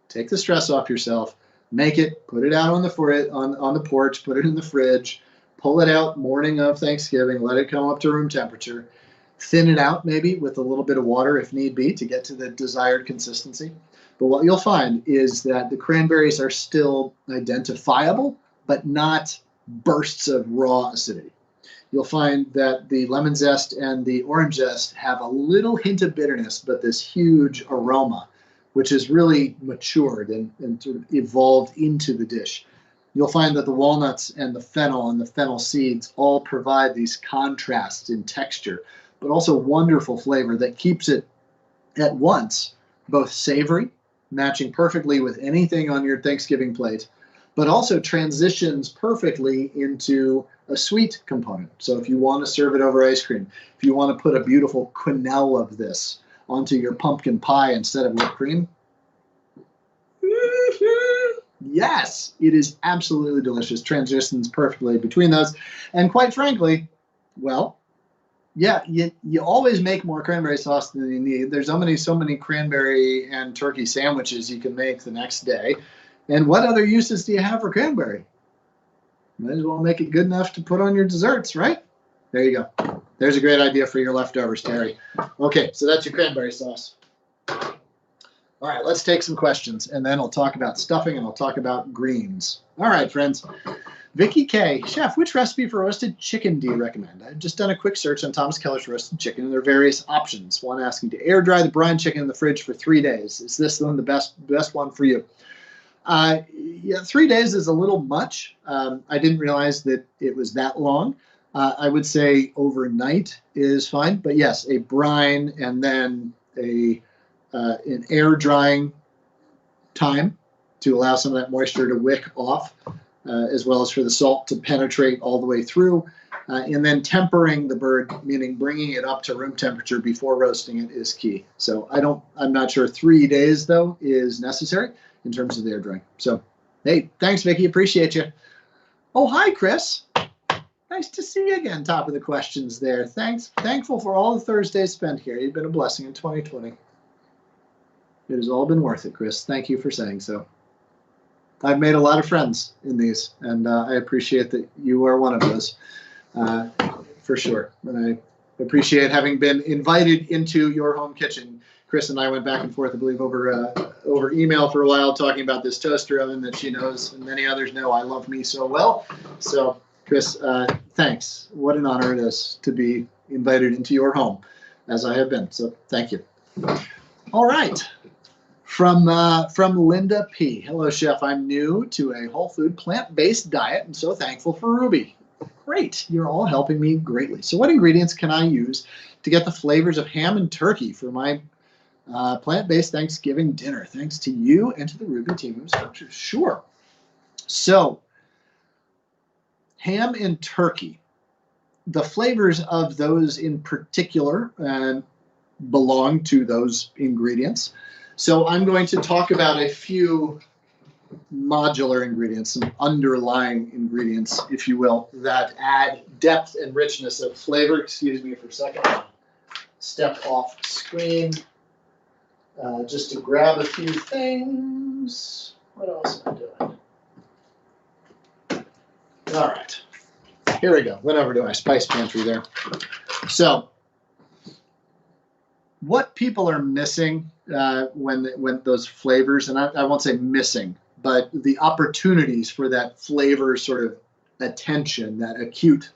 S1: Take the stress off yourself, make it, put it out on the porch, put it in the fridge, pull it out morning of Thanksgiving, let it come up to room temperature, thin it out maybe with a little bit of water if need be to get to the desired consistency. But what you'll find is that the cranberries are still identifiable, but not bursts of raw acidity. You'll find that the lemon zest and the orange zest have a little hint of bitterness, but this huge aroma, which is really matured and sort of evolved into the dish. You'll find that the walnuts and the fennel seeds all provide these contrasts in texture, but also wonderful flavor that keeps it at once both savory, matching perfectly with anything on your Thanksgiving plate, but also transitions perfectly into a sweet component. So if you want to serve it over ice cream, if you want to put a beautiful quenelle of this onto your pumpkin pie instead of whipped cream, yes, it is absolutely delicious. Transitions perfectly between those. And quite frankly, well, yeah, you always make more cranberry sauce than you need. There's so many cranberry and turkey sandwiches you can make the next day. And what other uses do you have for cranberry? Might as well make it good enough to put on your desserts, right? There you go. There's a great idea for your leftovers, Terry. Okay, so that's your cranberry sauce. All right, let's take some questions, and then I'll talk about stuffing, and I'll talk about greens. All right, friends. Vicky K. Chef, which recipe for roasted chicken do you recommend? I've just done a quick search on Thomas Keller's roasted chicken, and there are various options. One asking to air dry the brine chicken in the fridge for 3 days. Is this one the best one for you? Yeah, 3 days is a little much. I didn't realize that it was that long. I would say overnight is fine, but yes, a brine and then a an air drying time to allow some of that moisture to wick off, as well as for the salt to penetrate all the way through. And then tempering the bird, meaning bringing it up to room temperature before roasting it, is key. So I'm not sure 3 days though is necessary in terms of the air drying. So, hey, thanks, Vicki. Appreciate you. Oh, hi, Chris. Nice to see you again. Top of the questions there. Thankful for all the Thursdays spent here. You've been a blessing in 2020. It has all been worth it, Chris. Thank you for saying so. I've made a lot of friends in these, and I appreciate that you are one of those. For sure. And I appreciate having been invited into your home kitchen. Chris and I went back and forth, I believe, over email for a while, talking about this toaster oven that she knows and many others know I love me so well. So, Chris, thanks. What an honor it is to be invited into your home, as I have been. So, thank you. All right. From Linda P. Hello, Chef. I'm new to a whole food plant-based diet and so thankful for Ruby. Great. You're all helping me greatly. So what ingredients can I use to get the flavors of ham and turkey for my plant-based Thanksgiving dinner? Thanks to you and to the Ruby team of structures. Sure. So ham and turkey. The flavors of those in particular belong to those ingredients. So I'm going to talk about a few modular ingredients, some underlying ingredients, if you will, that add depth and richness of flavor. Excuse me for a second. Step off screen just to grab a few things. What else am I doing? All right. Here we go. Went over to my spice pantry there. So what people are missing when those flavors, and I won't say missing, but the opportunities for that flavor sort of attention, that acute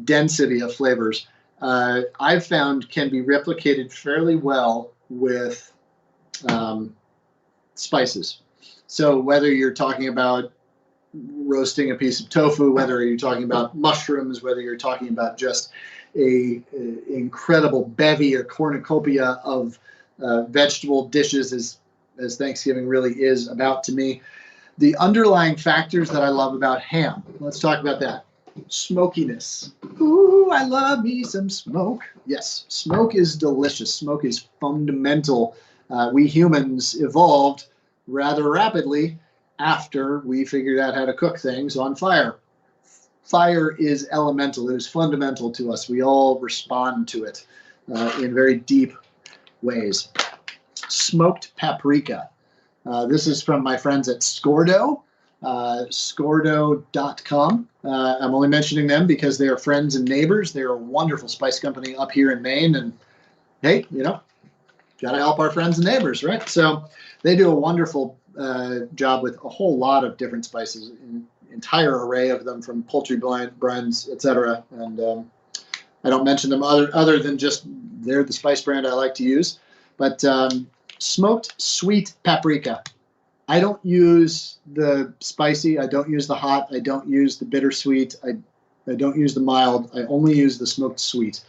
S1: density of flavors, I've found can be replicated fairly well with spices. So whether you're talking about roasting a piece of tofu, whether you're talking about mushrooms, whether you're talking about just a incredible bevy or cornucopia of vegetable dishes, as Thanksgiving really is about to me. The underlying factors that I love about ham, let's talk about that. Smokiness. Ooh, I love me some smoke. Yes, smoke is delicious. Smoke is fundamental. We humans evolved rather rapidly after we figured out how to cook things on fire. Fire is elemental. It is fundamental to us. We all respond to it in very deep ways. Smoked paprika. This is from my friends at Scordo, scordo.com. I'm only mentioning them because they are friends and neighbors. They're a wonderful spice company up here in Maine. And hey, got to help our friends and neighbors, right? So they do a wonderful job with a whole lot of different spices, an entire array of them, from poultry brines, etc. And I don't mention them other than just they're the spice brand I like to use. But smoked sweet paprika. I don't use the spicy. I don't use the hot. I don't use the bittersweet. I don't use the mild. I only use the smoked sweet.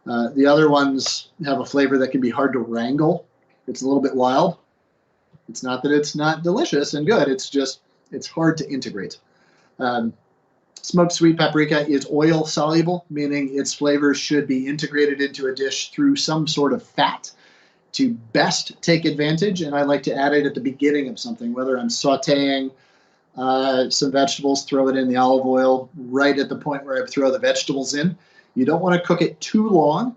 S1: The other ones have a flavor that can be hard to wrangle. It's a little bit wild. It's not that it's not delicious and good. It's just, it's hard to integrate. Smoked sweet paprika is oil soluble, meaning its flavors should be integrated into a dish through some sort of fat to best take advantage. And I like to add it at the beginning of something, whether I'm sauteing some vegetables, throw it in the olive oil right at the point where I throw the vegetables in. You don't want to cook it too long,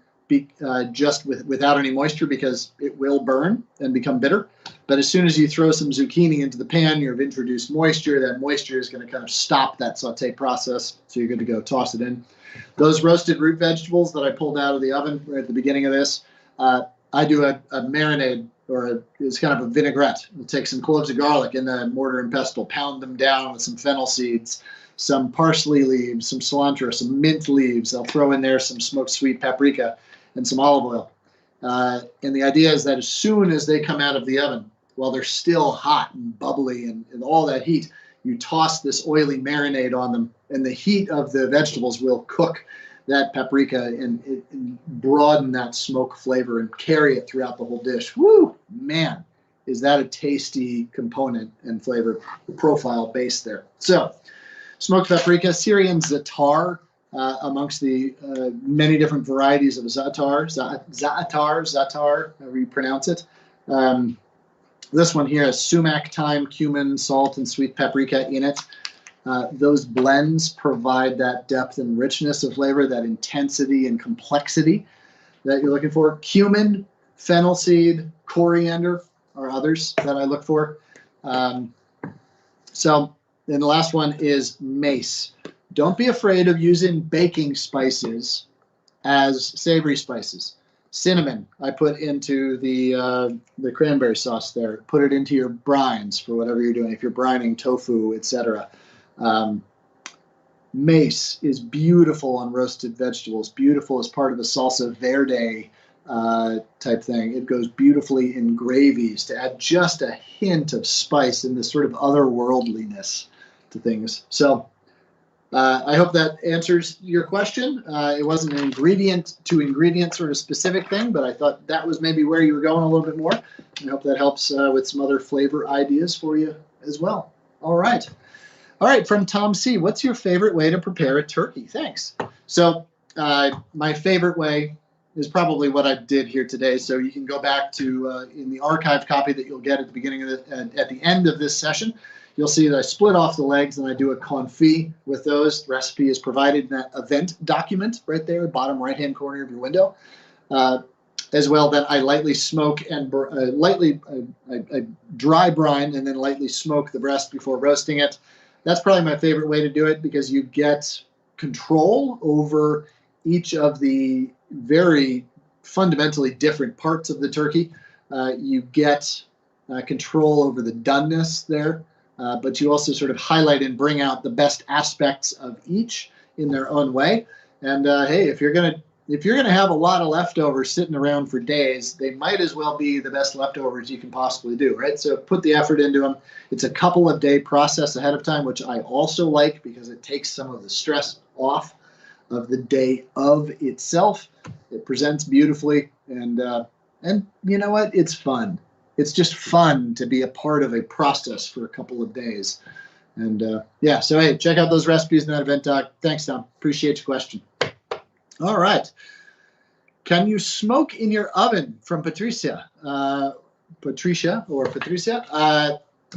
S1: just without any moisture, because it will burn and become bitter. But as soon as you throw some zucchini into the pan, you've introduced moisture. That moisture is going to kind of stop that saute process, so you're good to go. Toss it in. Those roasted root vegetables that I pulled out of the oven right at the beginning of this, I do a marinade, or it's kind of a vinaigrette. We'll take some cloves of garlic in the mortar and pestle, pound them down with some fennel seeds, some parsley leaves, some cilantro, some mint leaves. I'll throw in there some smoked sweet paprika and some olive oil. And the idea is that as soon as they come out of the oven, while they're still hot and bubbly and all that heat, you toss this oily marinade on them, and the heat of the vegetables will cook that paprika and broaden that smoke flavor and carry it throughout the whole dish. Woo, man, is that a tasty component and flavor profile base there. So smoked paprika, Syrian za'atar, amongst the many different varieties of za'atar, however you pronounce it. This one here has sumac, thyme, cumin, salt, and sweet paprika in it. Those blends provide that depth and richness of flavor, that intensity and complexity that you're looking for. Cumin, fennel seed, coriander are others that I look for. So then the last one is mace. Don't be afraid of using baking spices as savory spices. Cinnamon, I put into the cranberry sauce there. Put it into your brines for whatever you're doing, if you're brining tofu, etc. Mace is beautiful on roasted vegetables, beautiful as part of a salsa verde type thing. It goes beautifully in gravies to add just a hint of spice and this sort of otherworldliness to things. So I hope that answers your question. It wasn't an ingredient to ingredient sort of specific thing, but I thought that was maybe where you were going a little bit more. I hope that helps with some other flavor ideas for you as well. All right. All right, from Tom C. What's your favorite way to prepare a turkey? Thanks. So my favorite way is probably what I did here today. So you can go back to in the archived copy that you'll get at the beginning of at the end of this session. You'll see that I split off the legs and I do a confit with those. The recipe is provided in that event document right there, bottom right-hand corner of your window. As well, then I lightly smoke and I dry brine and then lightly smoke the breast before roasting it. That's probably my favorite way to do it because you get control over each of the very fundamentally different parts of the turkey. You get control over the doneness there. But you also sort of highlight and bring out the best aspects of each in their own way. And hey, if you're gonna have a lot of leftovers sitting around for days, they might as well be the best leftovers you can possibly do, right? So put the effort into them. It's a couple of day process ahead of time, which I also like because it takes some of the stress off of the day of itself. It presents beautifully, and you know what? It's fun. It's just fun to be a part of a process for a couple of days. And yeah, so hey, check out those recipes in that event doc. Thanks, Tom. Appreciate your question. All right. Can you smoke in your oven? From Patricia. Patricia.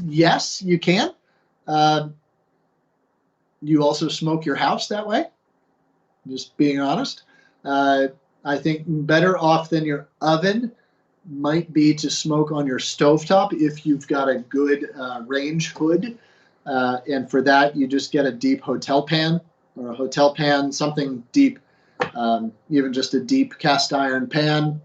S1: Yes, you can. You also smoke your house that way. Just being honest. I think better off than your oven might be to smoke on your stovetop if you've got a good range hood. And for that, you just get a deep hotel pan or a hotel pan, something deep, even just a deep cast iron pan.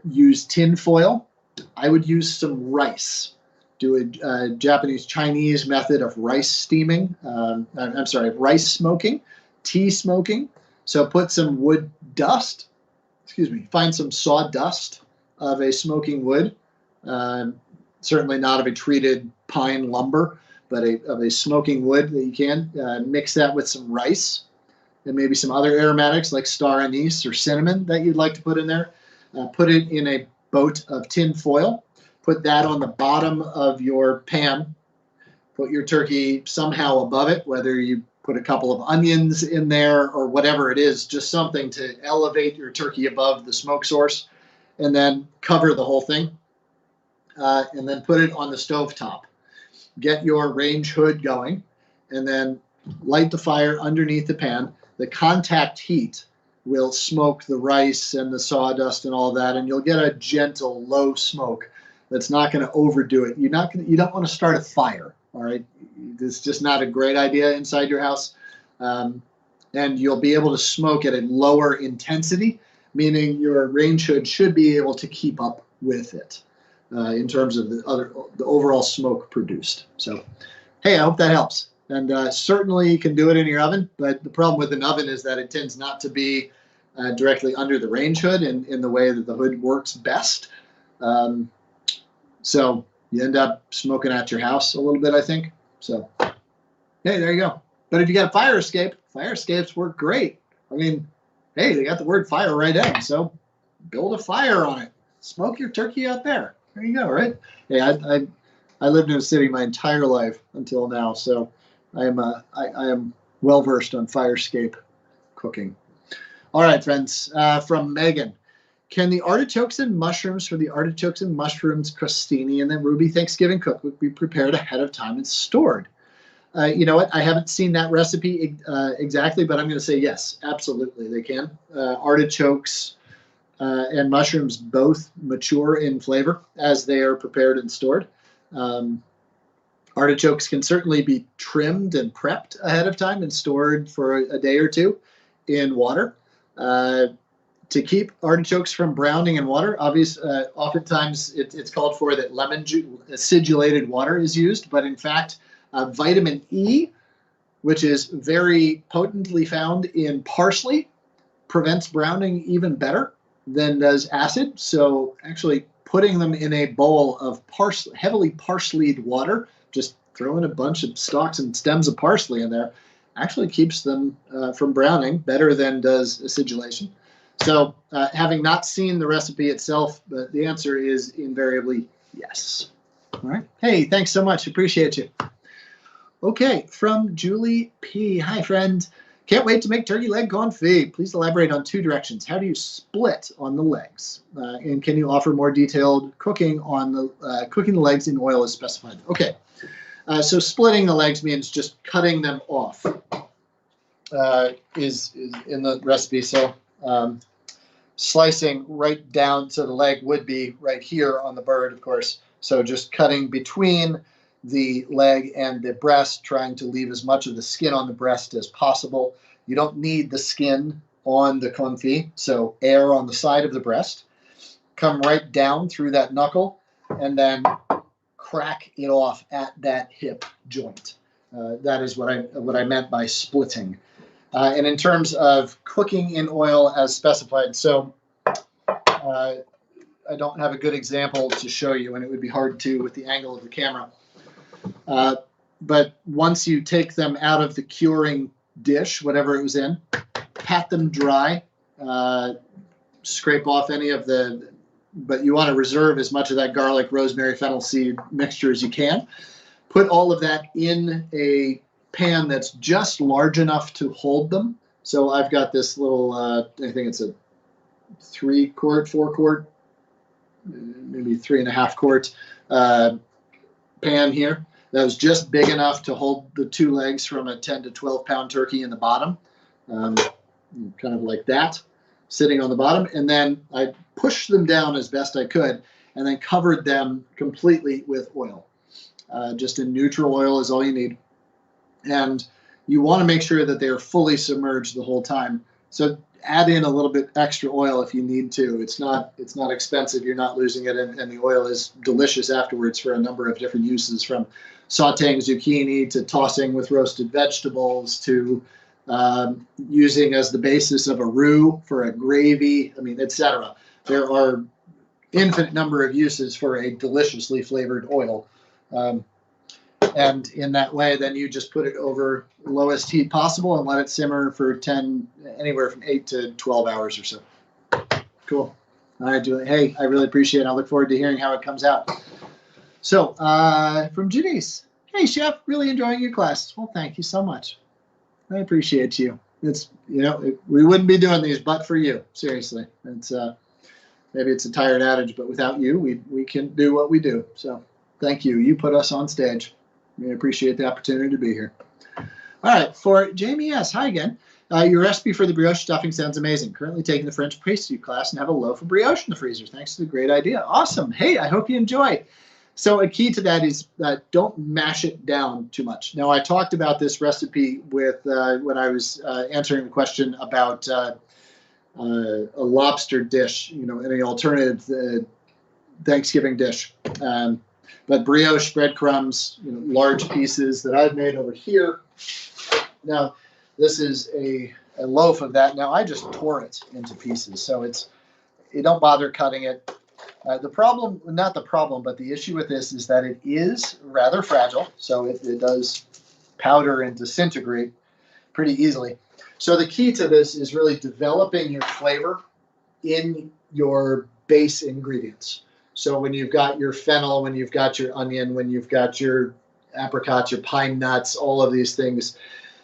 S1: Use tin foil. I would use some rice. Do a Japanese Chinese method of rice steaming. I'm sorry, rice smoking, tea smoking. So put some wood dust, find some sawdust of a smoking wood, certainly not of a treated pine lumber, but of a smoking wood that you can. Mix that with some rice and maybe some other aromatics like star anise or cinnamon that you'd like to put in there. Put it in a boat of tin foil. Put that on the bottom of your pan. Put your turkey somehow above it, whether you put a couple of onions in there or whatever it is, just something to elevate your turkey above the smoke source. And then cover the whole thing, and then put it on the stovetop. Get your range hood going, and then light the fire underneath the pan. The contact heat will smoke the rice and the sawdust and all that, and you'll get a gentle, low smoke that's not going to overdo it. You don't want to start a fire, all right? It's just not a great idea inside your house. And you'll be able to smoke at a lower intensity, meaning your range hood should be able to keep up with it in terms of the overall smoke produced. So, hey, I hope that helps. And certainly you can do it in your oven, but the problem with an oven is that it tends not to be directly under the range hood in the way that the hood works best. So you end up smoking at your house a little bit, I think. So, hey, there you go. But if you got a fire escape, fire escapes work great. I mean, hey, they got the word fire right in, so build a fire on it. Smoke your turkey out there. There you go, right? Hey, I lived in a city my entire life until now, so I am well versed on fire escape cooking. All right, friends, from Megan. Can the artichokes and mushrooms for the artichokes and mushrooms crostini and then Ruby Thanksgiving cookbook be prepared ahead of time and stored? You know what? I haven't seen that recipe exactly, but I'm going to say yes, absolutely they can. Artichokes and mushrooms both mature in flavor as they are prepared and stored. Artichokes can certainly be trimmed and prepped ahead of time and stored for a day or two in water. To keep artichokes from browning in water, oftentimes it's called for that lemon juice, acidulated water is used, but in fact, vitamin E, which is very potently found in parsley, prevents browning even better than does acid. So actually putting them in a bowl of heavily parsleyed water, just throwing a bunch of stalks and stems of parsley in there, actually keeps them from browning better than does acidulation. So having not seen the recipe itself, the answer is invariably yes. All right. Hey, thanks so much. Appreciate you. Okay, from Julie P. Hi, friend. Can't wait to make turkey leg confit. Please elaborate on 2 directions. How do you split on the legs? And can you offer more detailed cooking on the cooking the legs in oil as specified? Okay, so splitting the legs means just cutting them off. Is in the recipe. So slicing right down, so the leg would be right here on the bird, of course. So just cutting between the leg and the breast, trying to leave as much of the skin on the breast as possible. You don't need the skin on the confit, so air on the side of the breast. Come right down through that knuckle and then crack it off at that hip joint. That is what I meant by splitting. And in terms of cooking in oil as specified, so I don't have a good example to show you, and it would be hard to with the angle of the camera. But once you take them out of the curing dish, whatever it was in, pat them dry, scrape off any of but you want to reserve as much of that garlic, rosemary, fennel seed mixture as you can. Put all of that in a pan that's just large enough to hold them. So I've got this little, I think it's a 3-quart, 4-quart, maybe 3.5-quart pan here. That was just big enough to hold the 2 legs from a 10 to 12 pound turkey in the bottom, kind of like that, sitting on the bottom. And then I pushed them down as best I could and then covered them completely with oil. Just in neutral oil is all you need. And you want to make sure that they are fully submerged the whole time. So add in a little bit extra oil if you need to. It's not expensive. You're not losing it, and the oil is delicious afterwards for a number of different uses, from sautéing zucchini to tossing with roasted vegetables to using as the basis of a roux for a gravy. I mean, etc. There are infinite number of uses for a deliciously flavored oil. And in that way, then you just put it over lowest heat possible and let it simmer for anywhere from 8 to 12 hours or so. Cool. All right, Julie. Hey, I really appreciate it. I look forward to hearing how it comes out. So, from Janice. Hey, Chef, really enjoying your class. Well, thank you so much. I appreciate you. It's, we wouldn't be doing these but for you. Seriously. It's maybe it's a tired adage, but without you, we can't do what we do. So, thank you. You put us on stage. We appreciate the opportunity to be here. All right, for Jamie S. Hi again. Your recipe for the brioche stuffing sounds amazing. Currently taking the French pastry class and have a loaf of brioche in the freezer. Thanks to the great idea. Awesome. Hey, I hope you enjoy. So a key to that is don't mash it down too much. Now, I talked about this recipe with when I was answering the question about a lobster dish, any alternative Thanksgiving dish. But brioche breadcrumbs, large pieces that I've made over here. Now, this is a loaf of that. Now, I just tore it into pieces, so you don't bother cutting it. Not the problem, but the issue with this is that it is rather fragile, so it does powder and disintegrate. pretty easily. So the key to this is really developing your flavor in your base ingredients. So when you've got your fennel, when you've got your onion, when you've got your apricots, your pine nuts, all of these things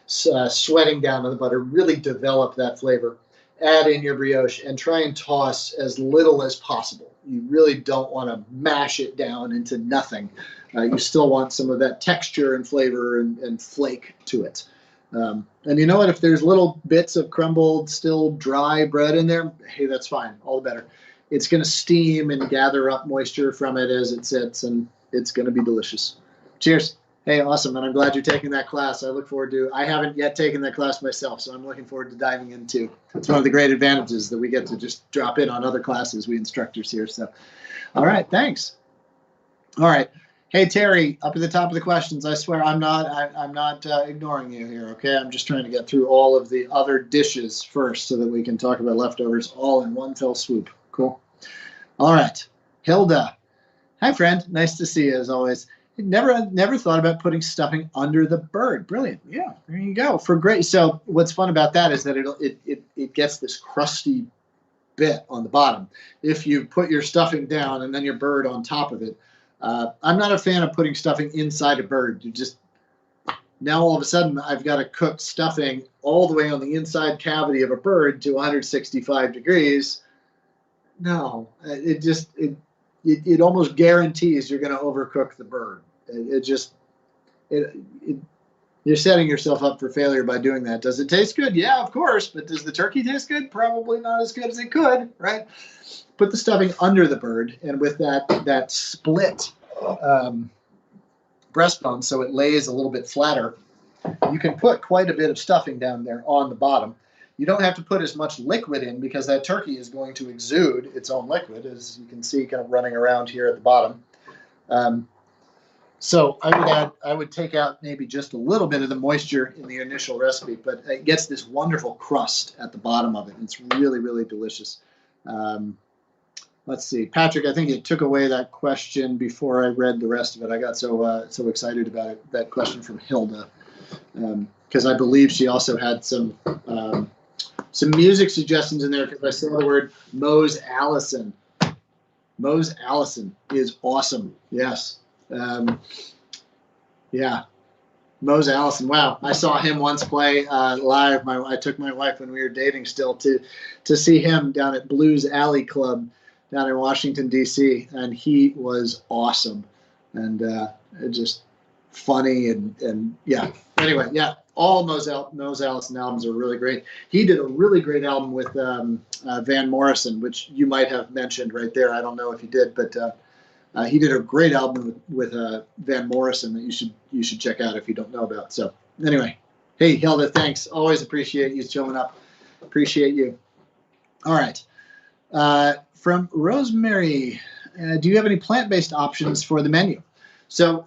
S1: sweating down in the butter, really develop that flavor. Add in your brioche and try and toss as little as possible. You really don't want to mash it down into nothing. You still want some of that texture and flavor and flake to it. And you know what? If there's little bits of crumbled, still dry bread in there, hey, that's fine. All the better. It's going to steam and gather up moisture from it as it sits, and it's going to be delicious. Cheers. Hey, awesome. And I'm glad you're taking that class. I look forward to, I haven't yet taken that class myself, so I'm looking forward to diving into. It's one of the great advantages that we get to just drop in on other classes, we instructors here. So, all right, thanks. All right. Hey, Terry, up at the top of the questions, I swear I'm not ignoring you here, okay? I'm just trying to get through all of the other dishes first so that we can talk about leftovers all in one fell swoop. Cool. All right. Hilda. Hi, friend. Nice to see you, as always. Never thought about putting stuffing under the bird. Brilliant. Yeah, there you go. For great. So what's fun about that is that it gets this crusty bit on the bottom. If you put your stuffing down and then your bird on top of it, I'm not a fan of putting stuffing inside a bird. You just, now all of a sudden I've got to cook stuffing all the way on the inside cavity of a bird to 165 degrees. No, it almost guarantees you're going to overcook the bird. You're setting yourself up for failure by doing that. Does it taste good? Yeah, of course. But does the turkey taste good? Probably not as good as it could, right? Put the stuffing under the bird, and with that split breastbone, so it lays a little bit flatter, you can put quite a bit of stuffing down there on the bottom. You don't have to put as much liquid in because that turkey is going to exude its own liquid, as you can see kind of running around here at the bottom. So I would take out maybe just a little bit of the moisture in the initial recipe, but it gets this wonderful crust at the bottom of it. It's really, really delicious. Let's see, Patrick, I think you took away that question before I read the rest of it. I got so excited about it, that question from Hilda, because I believe she also had some music suggestions in there, because I saw the word Mose Allison. Mose Allison is awesome. Yes. Yeah. Mose Allison. Wow. I saw him once play live. I took my wife when we were dating still to see him down at Blues Alley Club down in Washington, D.C., and he was awesome and just funny and yeah. Anyway, yeah. All Mose Allison albums are really great. He did a really great album with Van Morrison, which you might have mentioned right there. I don't know if he did, but he did a great album with Van Morrison that you should check out if you don't know about. So anyway, hey, Hilda, thanks. Always appreciate you showing up. Appreciate you. All right. From Rosemary, do you have any plant-based options for the menu? So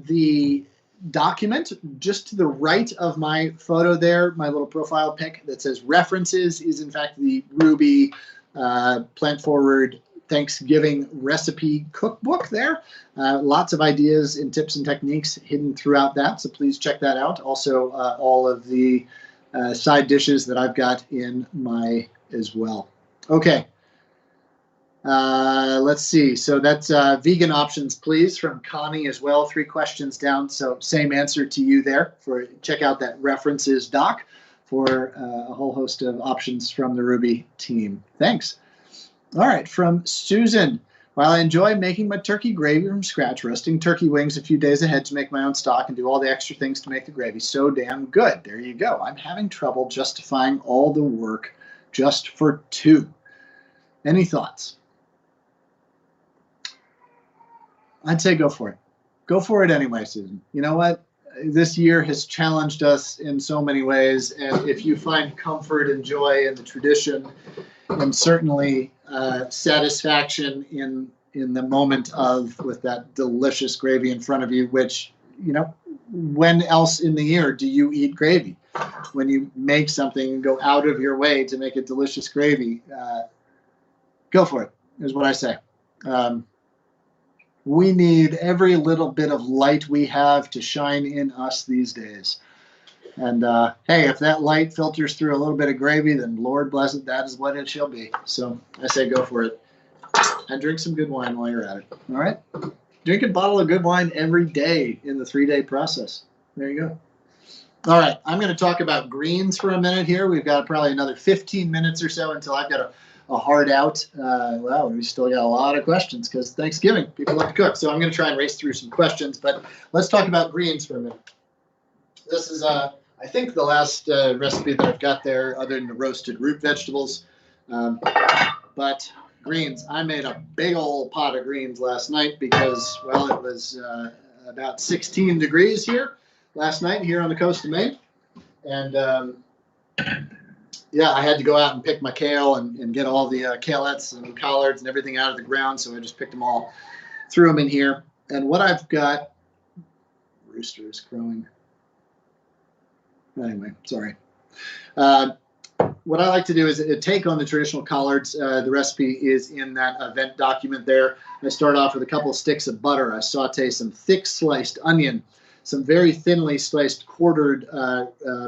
S1: the document just to the right of my photo there, my little profile pic that says references, is in fact the Ruby Plant Forward Thanksgiving recipe cookbook there. Lots of ideas and tips and techniques hidden throughout that, so please check that out. Also, all of the side dishes that I've got in my as well. Okay. Let's see. So that's vegan options, please, from Connie as well. 3 questions down. So same answer to you there. Check out that references doc for a whole host of options from the Ruby team. Thanks. All right. From Susan. While I enjoy making my turkey gravy from scratch, roasting turkey wings a few days ahead to make my own stock and do all the extra things to make the gravy so damn good. There you go. I'm having trouble justifying all the work just for 2. Any thoughts? I'd say go for it. Go for it anyway, Susan. You know what? This year has challenged us in so many ways, and if you find comfort and joy in the tradition, and certainly satisfaction in the moment with that delicious gravy in front of you, which, you know, when else in the year do you eat gravy? When you make something and go out of your way to make a delicious gravy, go for it, is what I say. We need every little bit of light we have to shine in us these days. And hey, if that light filters through a little bit of gravy, then Lord bless it, that is what it shall be. So I say go for it. And drink some good wine while you're at it. All right? Drink a bottle of good wine every day in the 3-day process. There you go. All right, I'm going to talk about greens for a minute here. We've got probably another 15 minutes or so until I've got a hard out. Wow, we still got a lot of questions because Thanksgiving, people like to cook. So I'm going to try and race through some questions, but let's talk about greens for a minute. This is, I think, the last recipe that I've got there other than the roasted root vegetables. But greens, I made a big old pot of greens last night because, well, it was about 16 degrees here last night here on the coast of Maine. And yeah, I had to go out and pick my kale and get all the kalettes and collards and everything out of the ground. So I just picked them all, threw them in here. And what I've got, rooster is crowing. Anyway, sorry. What I like to do is take on the traditional collards. The recipe is in that event document there. I start off with a couple of sticks of butter. I saute some thick sliced onion, some very thinly sliced quartered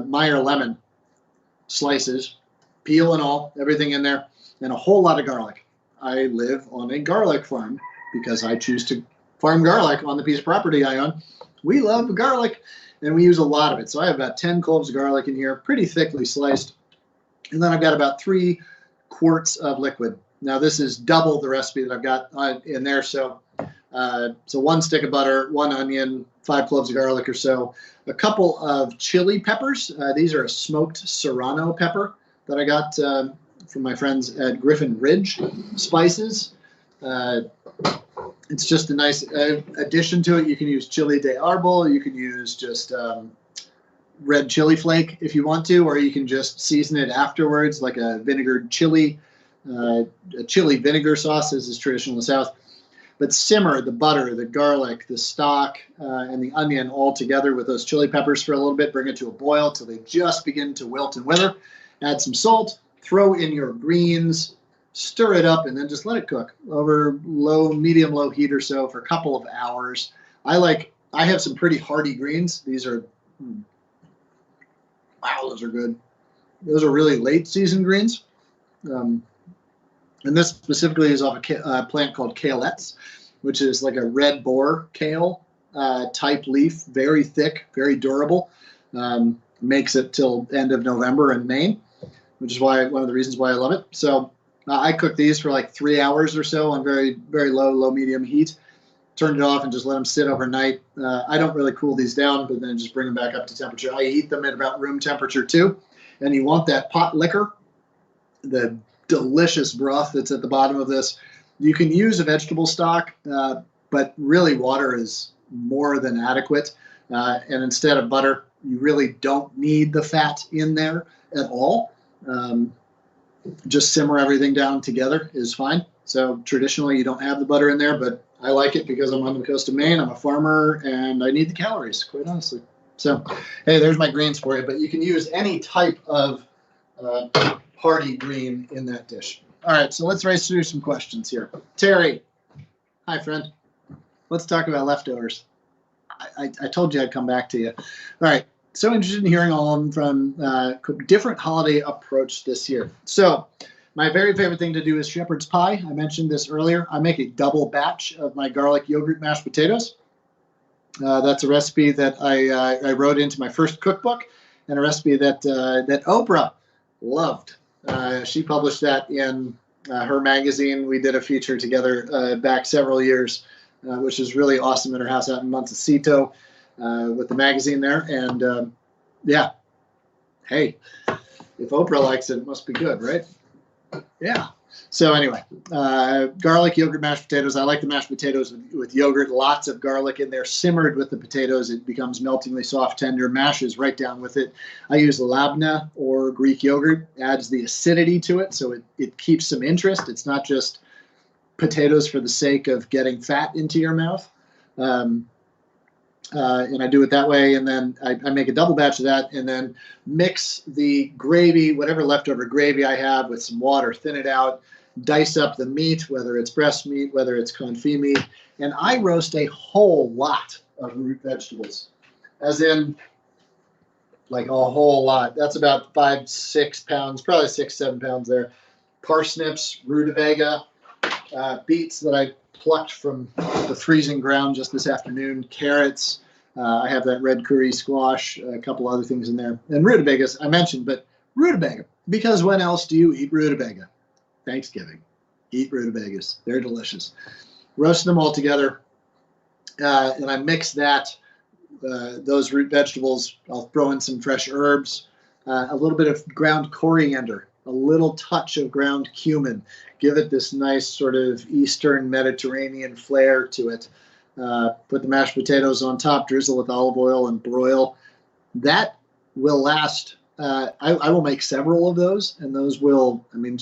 S1: Meyer lemon slices, peel and all, everything in there, and a whole lot of garlic. I live on a garlic farm because I choose to farm garlic on the piece of property I own. We love garlic, and we use a lot of it. So I have about 10 cloves of garlic in here, pretty thickly sliced. And then I've got about 3 quarts of liquid. Now this is double the recipe that I've got in there. So 1 stick of butter, 1 onion, 5 cloves of garlic or so, a couple of chili peppers. These are a smoked serrano pepper that I got from my friends at Griffin Ridge Spices. It's just a nice addition to it. You can use chili de arbol. You can use just red chili flake if you want to, or you can just season it afterwards like a vinegared chili. A chili vinegar sauce is traditional in the South. But simmer the butter, the garlic, the stock, and the onion all together with those chili peppers for a little bit. Bring it to a boil till they just begin to wilt and wither. Add some salt. Throw in your greens. Stir it up, and then just let it cook over medium-low heat or so for a couple of hours. I have some pretty hearty greens. These are, wow, those are good. Those are really late season greens. And this specifically is off a plant called kalettes, which is like a red boar kale type leaf, very thick, very durable. Makes it till end of November in Maine, which is one of the reasons why I love it. So I cook these for like 3 hours or so on very, very low medium heat. Turn it off and just let them sit overnight. I don't really cool these down, but then just bring them back up to temperature. I eat them at about room temperature too. And you want that pot liquor, the delicious broth that's at the bottom of this. You can use a vegetable stock, but really water is more than adequate. And instead of butter, you really don't need the fat in there at all. Just simmer everything down together is fine. So traditionally you don't have the butter in there, but I like it because I'm on the coast of Maine. I'm a farmer and I need the calories, quite honestly. So, hey, there's my greens for you, but you can use any type of hearty green in that dish. All right, so let's race through some questions here. Terry, hi, friend. Let's talk about leftovers. I told you I'd come back to you. All right, so interested in hearing all of them from different holiday approach this year. So my very favorite thing to do is shepherd's pie. I mentioned this earlier. I make a double batch of my garlic yogurt mashed potatoes. That's a recipe that I wrote into my first cookbook, and a recipe that Oprah loved. She published that in her magazine. We did a feature together back several years, which is really awesome at her house out in Montecito with the magazine there. And yeah, hey, if Oprah likes it, it must be good, right? Yeah. So anyway, garlic yogurt mashed potatoes. I like the mashed potatoes with yogurt, lots of garlic in there, simmered with the potatoes. It becomes meltingly soft, tender, mashes right down with it. I use labna or Greek yogurt, adds the acidity to it, so it keeps some interest. It's not just potatoes for the sake of getting fat into your mouth. And I do it that way, and then I make a double batch of that, and then mix the gravy, whatever leftover gravy I have, with some water, thin it out, dice up the meat, whether it's breast meat, whether it's confit meat, and I roast a whole lot of root vegetables, as in like a whole lot. That's about 5, 6 pounds, probably 6, 7 pounds there. Parsnips, rutabaga, beets that I plucked from the freezing ground just this afternoon, carrots. I have that red curry squash, a couple other things in there. And rutabagas, I mentioned, but rutabaga, because when else do you eat rutabaga? Thanksgiving. Eat rutabagas. They're delicious. Roast them all together, and I mix that, those root vegetables. I'll throw in some fresh herbs, a little bit of ground coriander, a little touch of ground cumin. Give it this nice sort of Eastern Mediterranean flair to it. Put the mashed potatoes on top, drizzle with olive oil, and broil. That will last. I will make several of those, and those will, I mean,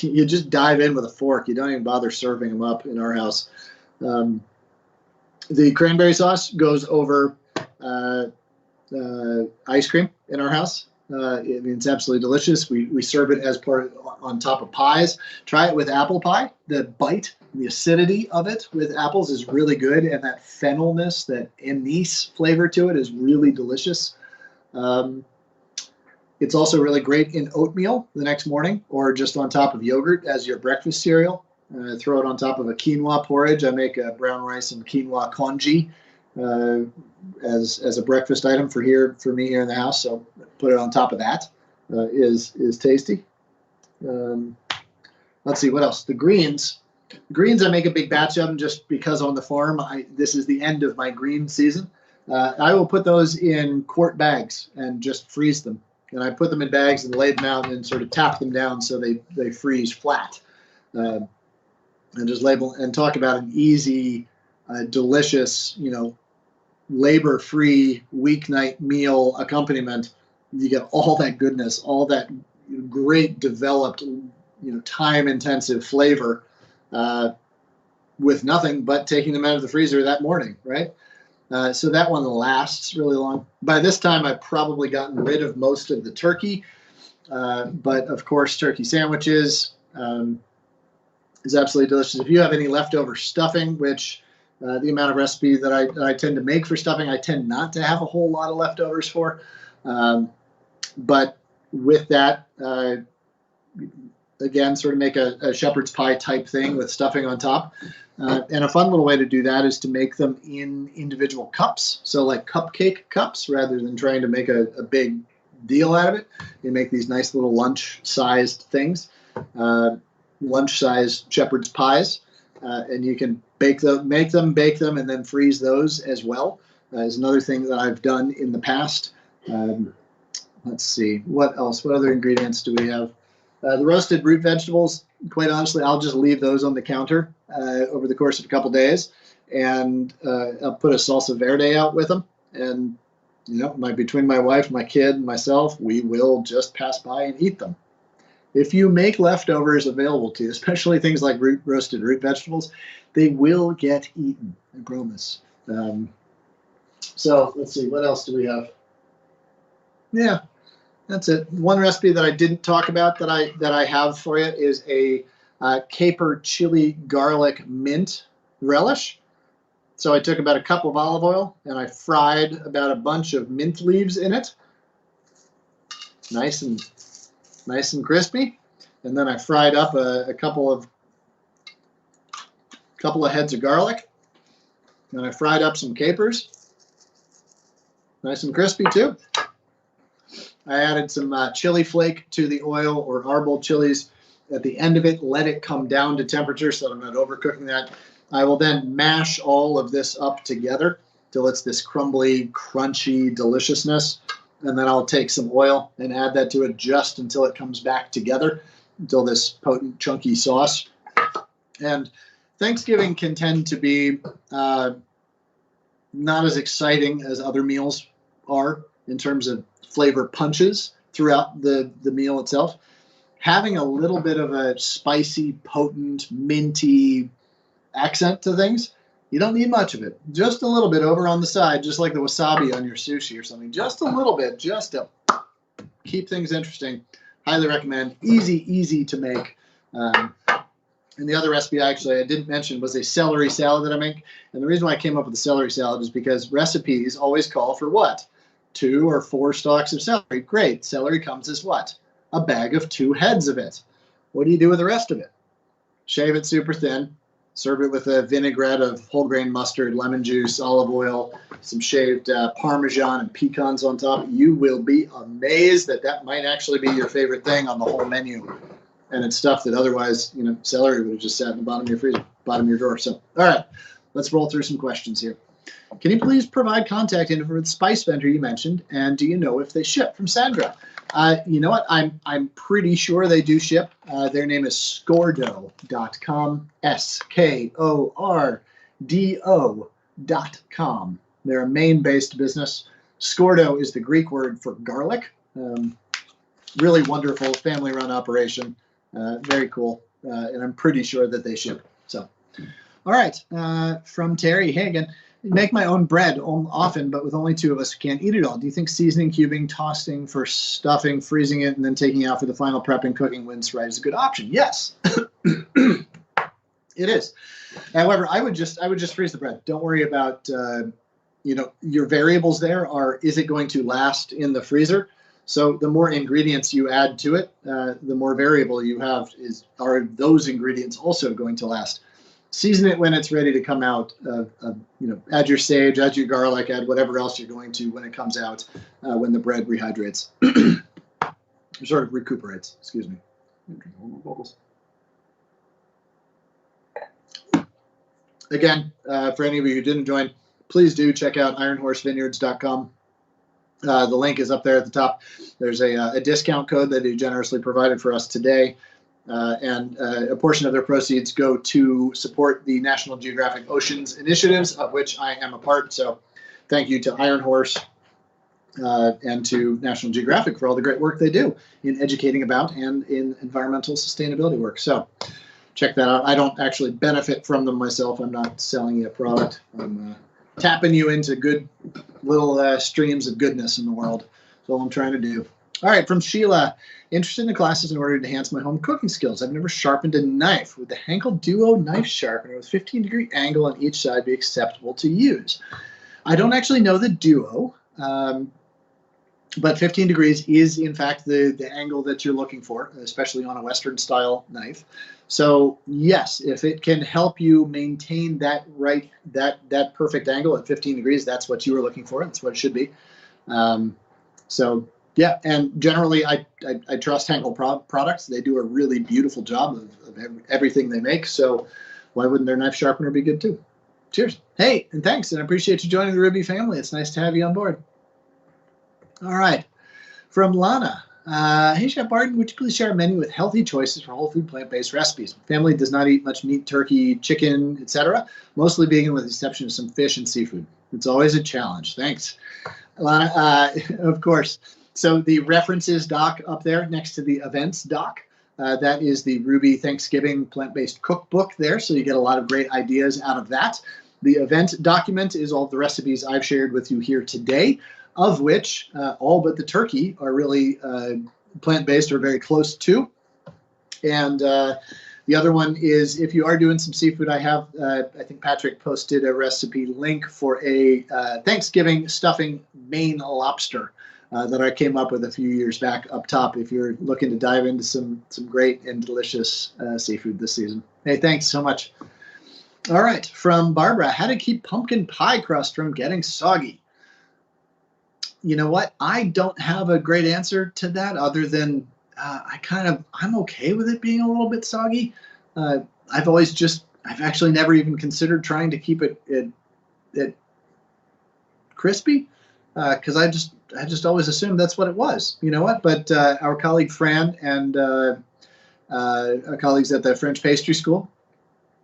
S1: you just dive in with a fork. You don't even bother serving them up in our house. The cranberry sauce goes over ice cream in our house. It's absolutely delicious. We serve it as on top of pies. Try it with apple pie. The bite, the acidity of it with apples is really good, and that fennelness, that anise flavor to it is really delicious. It's also really great in oatmeal the next morning, or just on top of yogurt as your breakfast cereal. Throw it on top of a quinoa porridge. I make a brown rice and quinoa congee as a breakfast item for me here in the house. So put it on top of that. Is tasty. Let's see what else. The greens. Greens, I make a big batch of them just because on the farm this is the end of my green season. I will put those in quart bags and just freeze them. And I put them in bags and lay them out and sort of tap them down so they freeze flat. And just label and talk about an easy, delicious, labor-free weeknight meal accompaniment. You get all that goodness, all that great developed, time-intensive flavor with nothing but taking them out of the freezer that morning, right? So that one lasts really long. By this time, I've probably gotten rid of most of the turkey, but of course, turkey sandwiches is absolutely delicious. If you have any leftover stuffing, which the amount of recipe that I tend to make for stuffing, I tend not to have a whole lot of leftovers for. But with that, again, sort of make a shepherd's pie type thing with stuffing on top. And a fun little way to do that is to make them in individual cups. So like cupcake cups, rather than trying to make a big deal out of it. You make these nice little lunch-sized things, lunch-sized shepherd's pies. And you can make them, bake them, and then freeze those as well. Is another thing that I've done in the past. Let's see, what else? What other ingredients do we have? The roasted root vegetables, quite honestly, I'll just leave those on the counter over the course of a couple days, and I'll put a salsa verde out with them. And between my wife, my kid, and myself, we will just pass by and eat them. If you make leftovers available to you, especially things like roasted root vegetables, they will get eaten, I promise. So let's see, what else do we have? Yeah, that's it. One recipe that I didn't talk about that I have for you is a caper chili garlic mint relish. So I took about a cup of olive oil and I fried about a bunch of mint leaves in it, nice and crispy. And then I fried up a couple of heads of garlic. And I fried up some capers, nice and crispy too. I added some chili flake to the oil, or arbol chilies at the end of it. Let it come down to temperature so that I'm not overcooking that. I will then mash all of this up together till it's this crumbly, crunchy deliciousness. And then I'll take some oil and add that to it just until it comes back together, until this potent, chunky sauce. And Thanksgiving can tend to be not as exciting as other meals are in terms of flavor punches throughout the meal itself. Having a little bit of a spicy, potent, minty accent to things, you don't need much of it. Just a little bit over on the side, just like the wasabi on your sushi or something. Just a little bit, just to keep things interesting. Highly recommend. Easy to make. And the other recipe I didn't mention was a celery salad that I make. And the reason why I came up with the celery salad is because recipes always call for what? 2 or 4 stalks of celery. Great. Celery comes as what? A bag of 2 heads of it. What do you do with the rest of it? Shave it super thin. Serve it with a vinaigrette of whole grain mustard, lemon juice, olive oil, some shaved Parmesan and pecans on top. You will be amazed that that might actually be your favorite thing on the whole menu. And it's stuff that otherwise, you know, celery would have just sat in the bottom of your freezer, bottom of your drawer. So, all right, let's roll through some questions here. Can you please provide contact info for the spice vendor you mentioned? And do you know if they ship? From Sandra. You know what? I'm pretty sure they do ship. Their name is skordo.com. SKORDO.com. They're a Maine-based business. Skordo is the Greek word for garlic. Really wonderful family-run operation. Very cool. And I'm pretty sure that they ship. So, all right. From Terry. Hey again. Make my own bread often, but with only 2 of us who can't eat it all. Do you think seasoning, cubing, tossing for stuffing, freezing it, and then taking it out for the final prep and cooking when it's right is a good option? Yes, it is. However, I would just freeze the bread. Don't worry about you know, your variables there are, is it going to last in the freezer? So the more ingredients you add to it, the more variable you have. Are those ingredients also going to last? Season it when it's ready to come out. You know, add your sage, add your garlic, add whatever else you're going to when it comes out, when the bread rehydrates, or sort of recuperates. Excuse me. Again, for any of you who didn't join, please do check out ironhorsevineyards.com. The link is up there at the top. There's a discount code that they generously provided for us today. And a portion of their proceeds go to support the National Geographic Oceans initiatives, of which I am a part. So thank you to Iron Horse and to National Geographic for all the great work they do in educating about and in environmental sustainability work. So check that out. I don't actually benefit from them myself. I'm not selling you a product. I'm tapping you into good little streams of goodness in the world. That's all I'm trying to do. All right, from Sheila. Interested in the classes in order to enhance my home cooking skills. I've never sharpened a knife. Would the Henkel Duo knife sharpener with 15-degree angle on each side be acceptable to use? I don't actually know the Duo, but 15 degrees is, in fact, the angle that you're looking for, especially on a Western-style knife. So, yes, if it can help you maintain that perfect angle at 15 degrees, that's what you were looking for. That's what it should be. So, yeah, and generally I trust Henkel products. They do a really beautiful job of everything they make. So why wouldn't their knife sharpener be good too? Cheers. Hey, and thanks, and I appreciate you joining the Ruby family. It's nice to have you on board. All right, from Lana. Hey, Chef Barton, would you please share a menu with healthy choices for whole food plant-based recipes? Family does not eat much meat, turkey, chicken, etc. Mostly vegan with the exception of some fish and seafood. It's always a challenge. Thanks, Lana. Of course. So the references doc up there next to the events doc, that is the Ruby Thanksgiving plant-based cookbook there. So you get a lot of great ideas out of that. The event document is all the recipes I've shared with you here today, of which all but the turkey are really plant-based or very close to. And the other one is if you are doing some seafood, I have, I think Patrick posted a recipe link for a Thanksgiving stuffing Maine lobster. That I came up with a few years back up top if you're looking to dive into some great and delicious seafood this season. Hey, thanks so much. All right, from Barbara, how to keep pumpkin pie crust from getting soggy? You know what? I don't have a great answer to that other than I'm okay with it being a little bit soggy. I've actually never even considered trying to keep it crispy because I just always assumed that's what it was. You know what? But our colleague Fran and our colleagues at the French Pastry School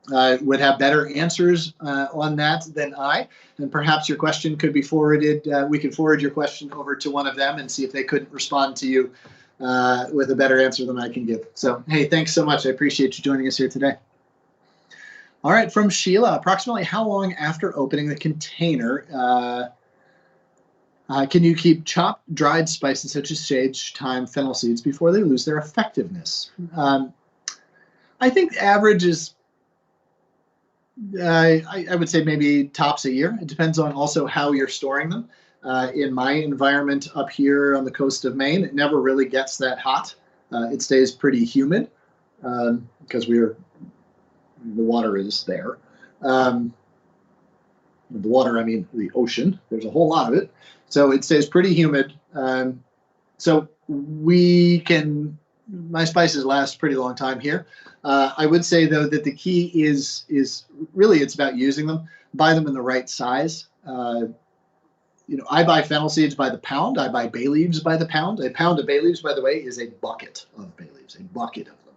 S1: would have better answers on that than I. And perhaps your question could be forwarded. We could forward your question over to one of them and see if they couldn't respond to you with a better answer than I can give. So, hey, thanks so much. I appreciate you joining us here today. All right, from Sheila, approximately how long after opening the container can you keep chopped dried spices such as sage, thyme, fennel seeds before they lose their effectiveness? I think the average is, I would say maybe tops a year. It depends on also how you're storing them. In my environment up here on the coast of Maine, it never really gets that hot. It stays pretty humid because the water is there. The water, I mean the ocean. There's a whole lot of it, so it stays pretty humid. So my spices last a pretty long time here. I would say though that the key is really it's about using them. Buy them in the right size. I buy fennel seeds by the pound. I buy bay leaves by the pound. A pound of bay leaves, by the way, is a bucket of bay leaves, a bucket of them.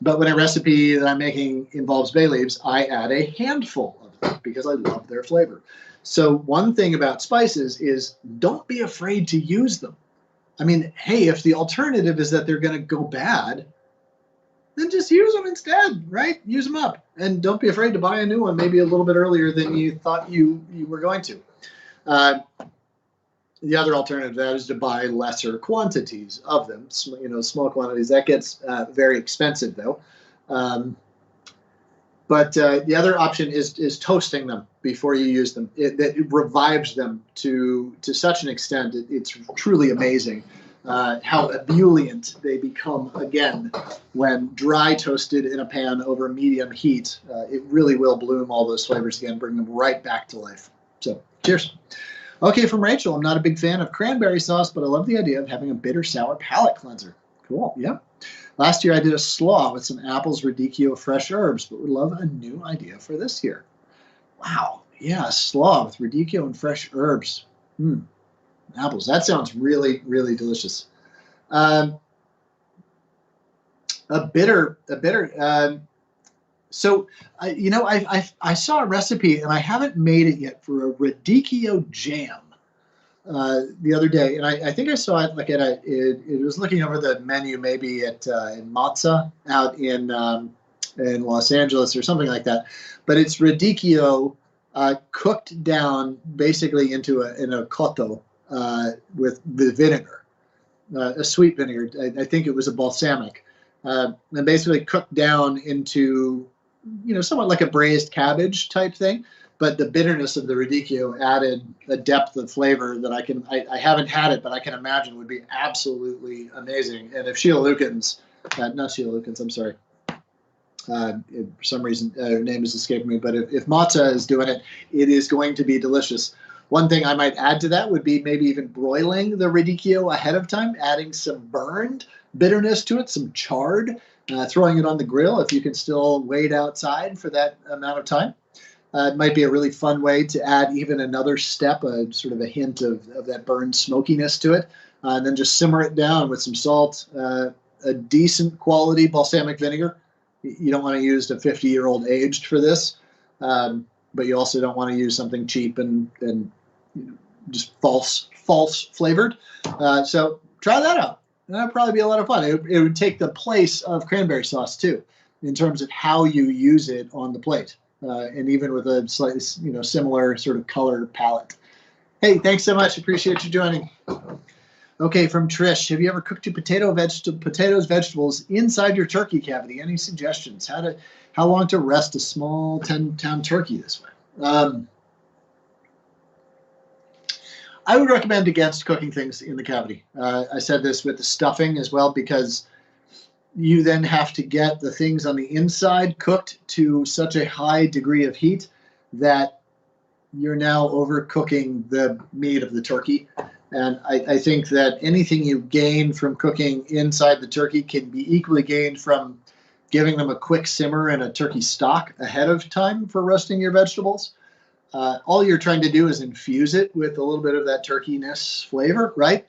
S1: But when a recipe that I'm making involves bay leaves, I add a handful of them because I love their flavor. So one thing about spices is don't be afraid to use them. I mean, hey, if the alternative is that they're going to go bad, then just use them instead, right? Use them up. And don't be afraid to buy a new one maybe a little bit earlier than you thought you were going to. The other alternative to that is to buy lesser quantities of them, small quantities. That gets very expensive, though. But the other option is toasting them before you use them. It revives them to such an extent. It's truly amazing how ebullient they become again when dry toasted in a pan over medium heat. It really will bloom all those flavors again, bring them right back to life. So cheers. Okay, from Rachel, I'm not a big fan of cranberry sauce, but I love the idea of having a bitter sour palate cleanser. Cool, yeah. Last year I did a slaw with some apples, radicchio, fresh herbs, but would love a new idea for this year. Wow, yeah, a slaw with radicchio and fresh herbs. Apples, that sounds really, really delicious. A bitter. So, I saw a recipe, and I haven't made it yet, for a Radicchio Jam the other day. And I think I saw it like it was looking over the menu maybe in Mozza out in Los Angeles or something like that. But it's Radicchio cooked down basically in a cotto with the vinegar, a sweet vinegar. I think it was a balsamic. And basically cooked down into somewhat like a braised cabbage type thing, but the bitterness of the radicchio added a depth of flavor that I haven't had it, but I can imagine would be absolutely amazing. And if Sheila Lukens, not Sheila Lukens, I'm sorry, for some reason her name is escaping me, but if Mozza is doing it, it is going to be delicious. One thing I might add to that would be maybe even broiling the radicchio ahead of time, adding some burned bitterness to it, some chard, throwing it on the grill if you can still wait outside for that amount of time. It might be a really fun way to add even another step, sort of a hint of that burned smokiness to it, and then just simmer it down with some salt, a decent quality balsamic vinegar. You don't want to use a 50-year-old aged for this, but you also don't want to use something cheap and just false flavored. So try that out. That'd probably be a lot of fun. It would take the place of cranberry sauce too, in terms of how you use it on the plate, and even with a slightly, similar sort of color palette. Hey, thanks so much. Appreciate you joining. Okay, from Trish, have you ever cooked your vegetables inside your turkey cavity? Any suggestions? How long to rest a small 10-pound turkey this way? I would recommend against cooking things in the cavity. I said this with the stuffing as well, because you then have to get the things on the inside cooked to such a high degree of heat that you're now overcooking the meat of the turkey. And I think that anything you gain from cooking inside the turkey can be equally gained from giving them a quick simmer in a turkey stock ahead of time for roasting your vegetables. All you're trying to do is infuse it with a little bit of that turkeyness flavor, right?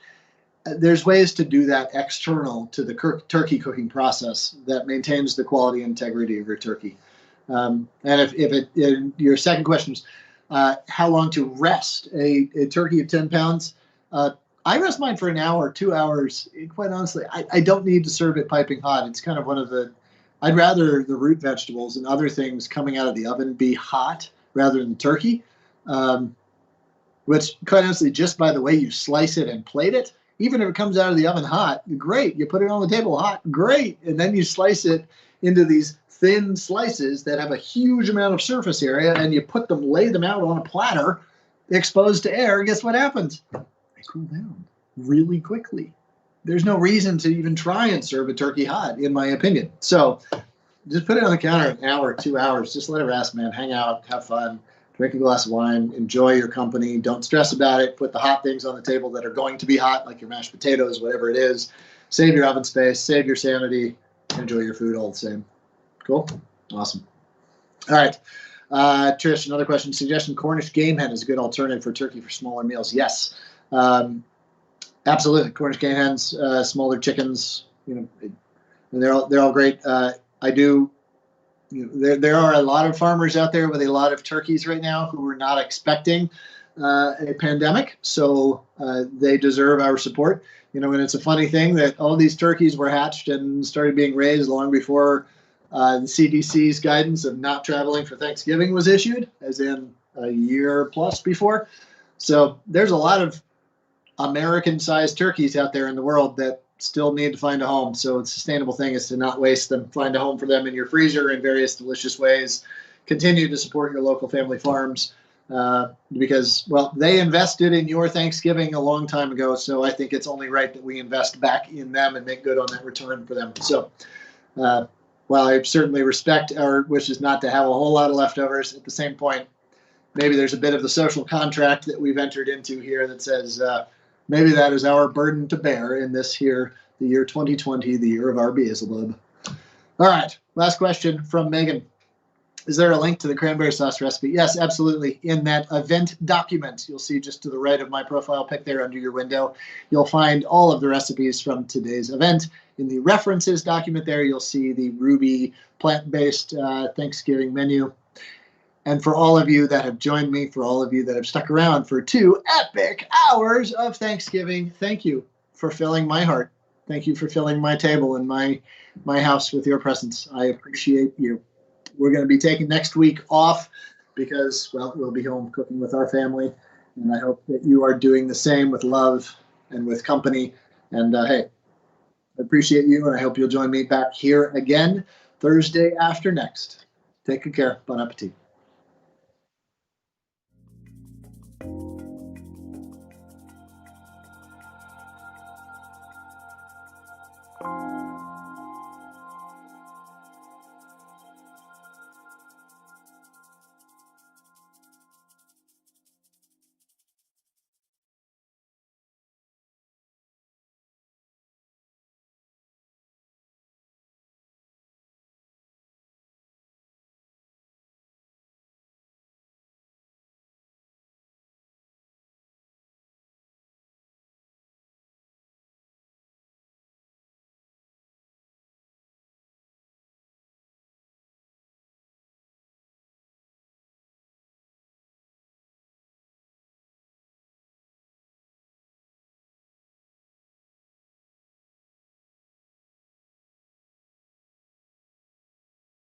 S1: There's ways to do that external to the turkey cooking process that maintains the quality and integrity of your turkey. And your second question is how long to rest a turkey of 10 pounds. I rest mine for an hour, 2 hours. Quite honestly, I don't need to serve it piping hot. It's kind of I'd rather the root vegetables and other things coming out of the oven be hot rather than turkey, which quite honestly, just by the way you slice it and plate it, even if it comes out of the oven hot, great. You put it on the table hot, great. And then you slice it into these thin slices that have a huge amount of surface area, and you lay them out on a platter. exposed to air, guess what happens? They cool down really quickly. There's no reason to even try and serve a turkey hot, in my opinion. So just put it on the counter an hour, 2 hours. Just let it rest, man. Hang out, have fun, drink a glass of wine, enjoy your company. Don't stress about it. Put the hot things on the table that are going to be hot, like your mashed potatoes, whatever it is. Save your oven space, save your sanity, enjoy your food all the same. Cool? Awesome. All right. Trish, another question. Suggestion, Cornish game hen is a good alternative for turkey for smaller meals. Yes. Absolutely. Cornish game hens, smaller chickens, they're all great. There are a lot of farmers out there with a lot of turkeys right now who are not expecting a pandemic, so they deserve our support. And it's a funny thing that all these turkeys were hatched and started being raised long before the CDC's guidance of not traveling for Thanksgiving was issued, as in a year plus before. So there's a lot of American-sized turkeys out there in the world that still need to find a home. So the sustainable thing is to not waste them. Find a home for them in your freezer in various delicious ways. Continue to support your local family farms because, well, they invested in your Thanksgiving a long time ago. So I think it's only right that we invest back in them and make good on that return for them. So while I certainly respect our wishes not to have a whole lot of leftovers, at the same point, maybe there's a bit of the social contract that we've entered into here that says maybe that is our burden to bear in this here, the year 2020, the year of our Beelzebub. All right, last question from Megan. Is there a link to the cranberry sauce recipe? Yes, absolutely. In that event document, you'll see just to the right of my profile pic there under your window, you'll find all of the recipes from today's event. In the references document there, you'll see the Ruby plant-based Thanksgiving menu. And for all of you that have joined me, for all of you that have stuck around for 2 epic hours of Thanksgiving, thank you for filling my heart. Thank you for filling my table and my house with your presence. I appreciate you. We're going to be taking next week off because, well, we'll be home cooking with our family. And I hope that you are doing the same with love and with company. And hey, I appreciate you, and I hope you'll join me back here again Thursday after next. Take good care. Bon appetit.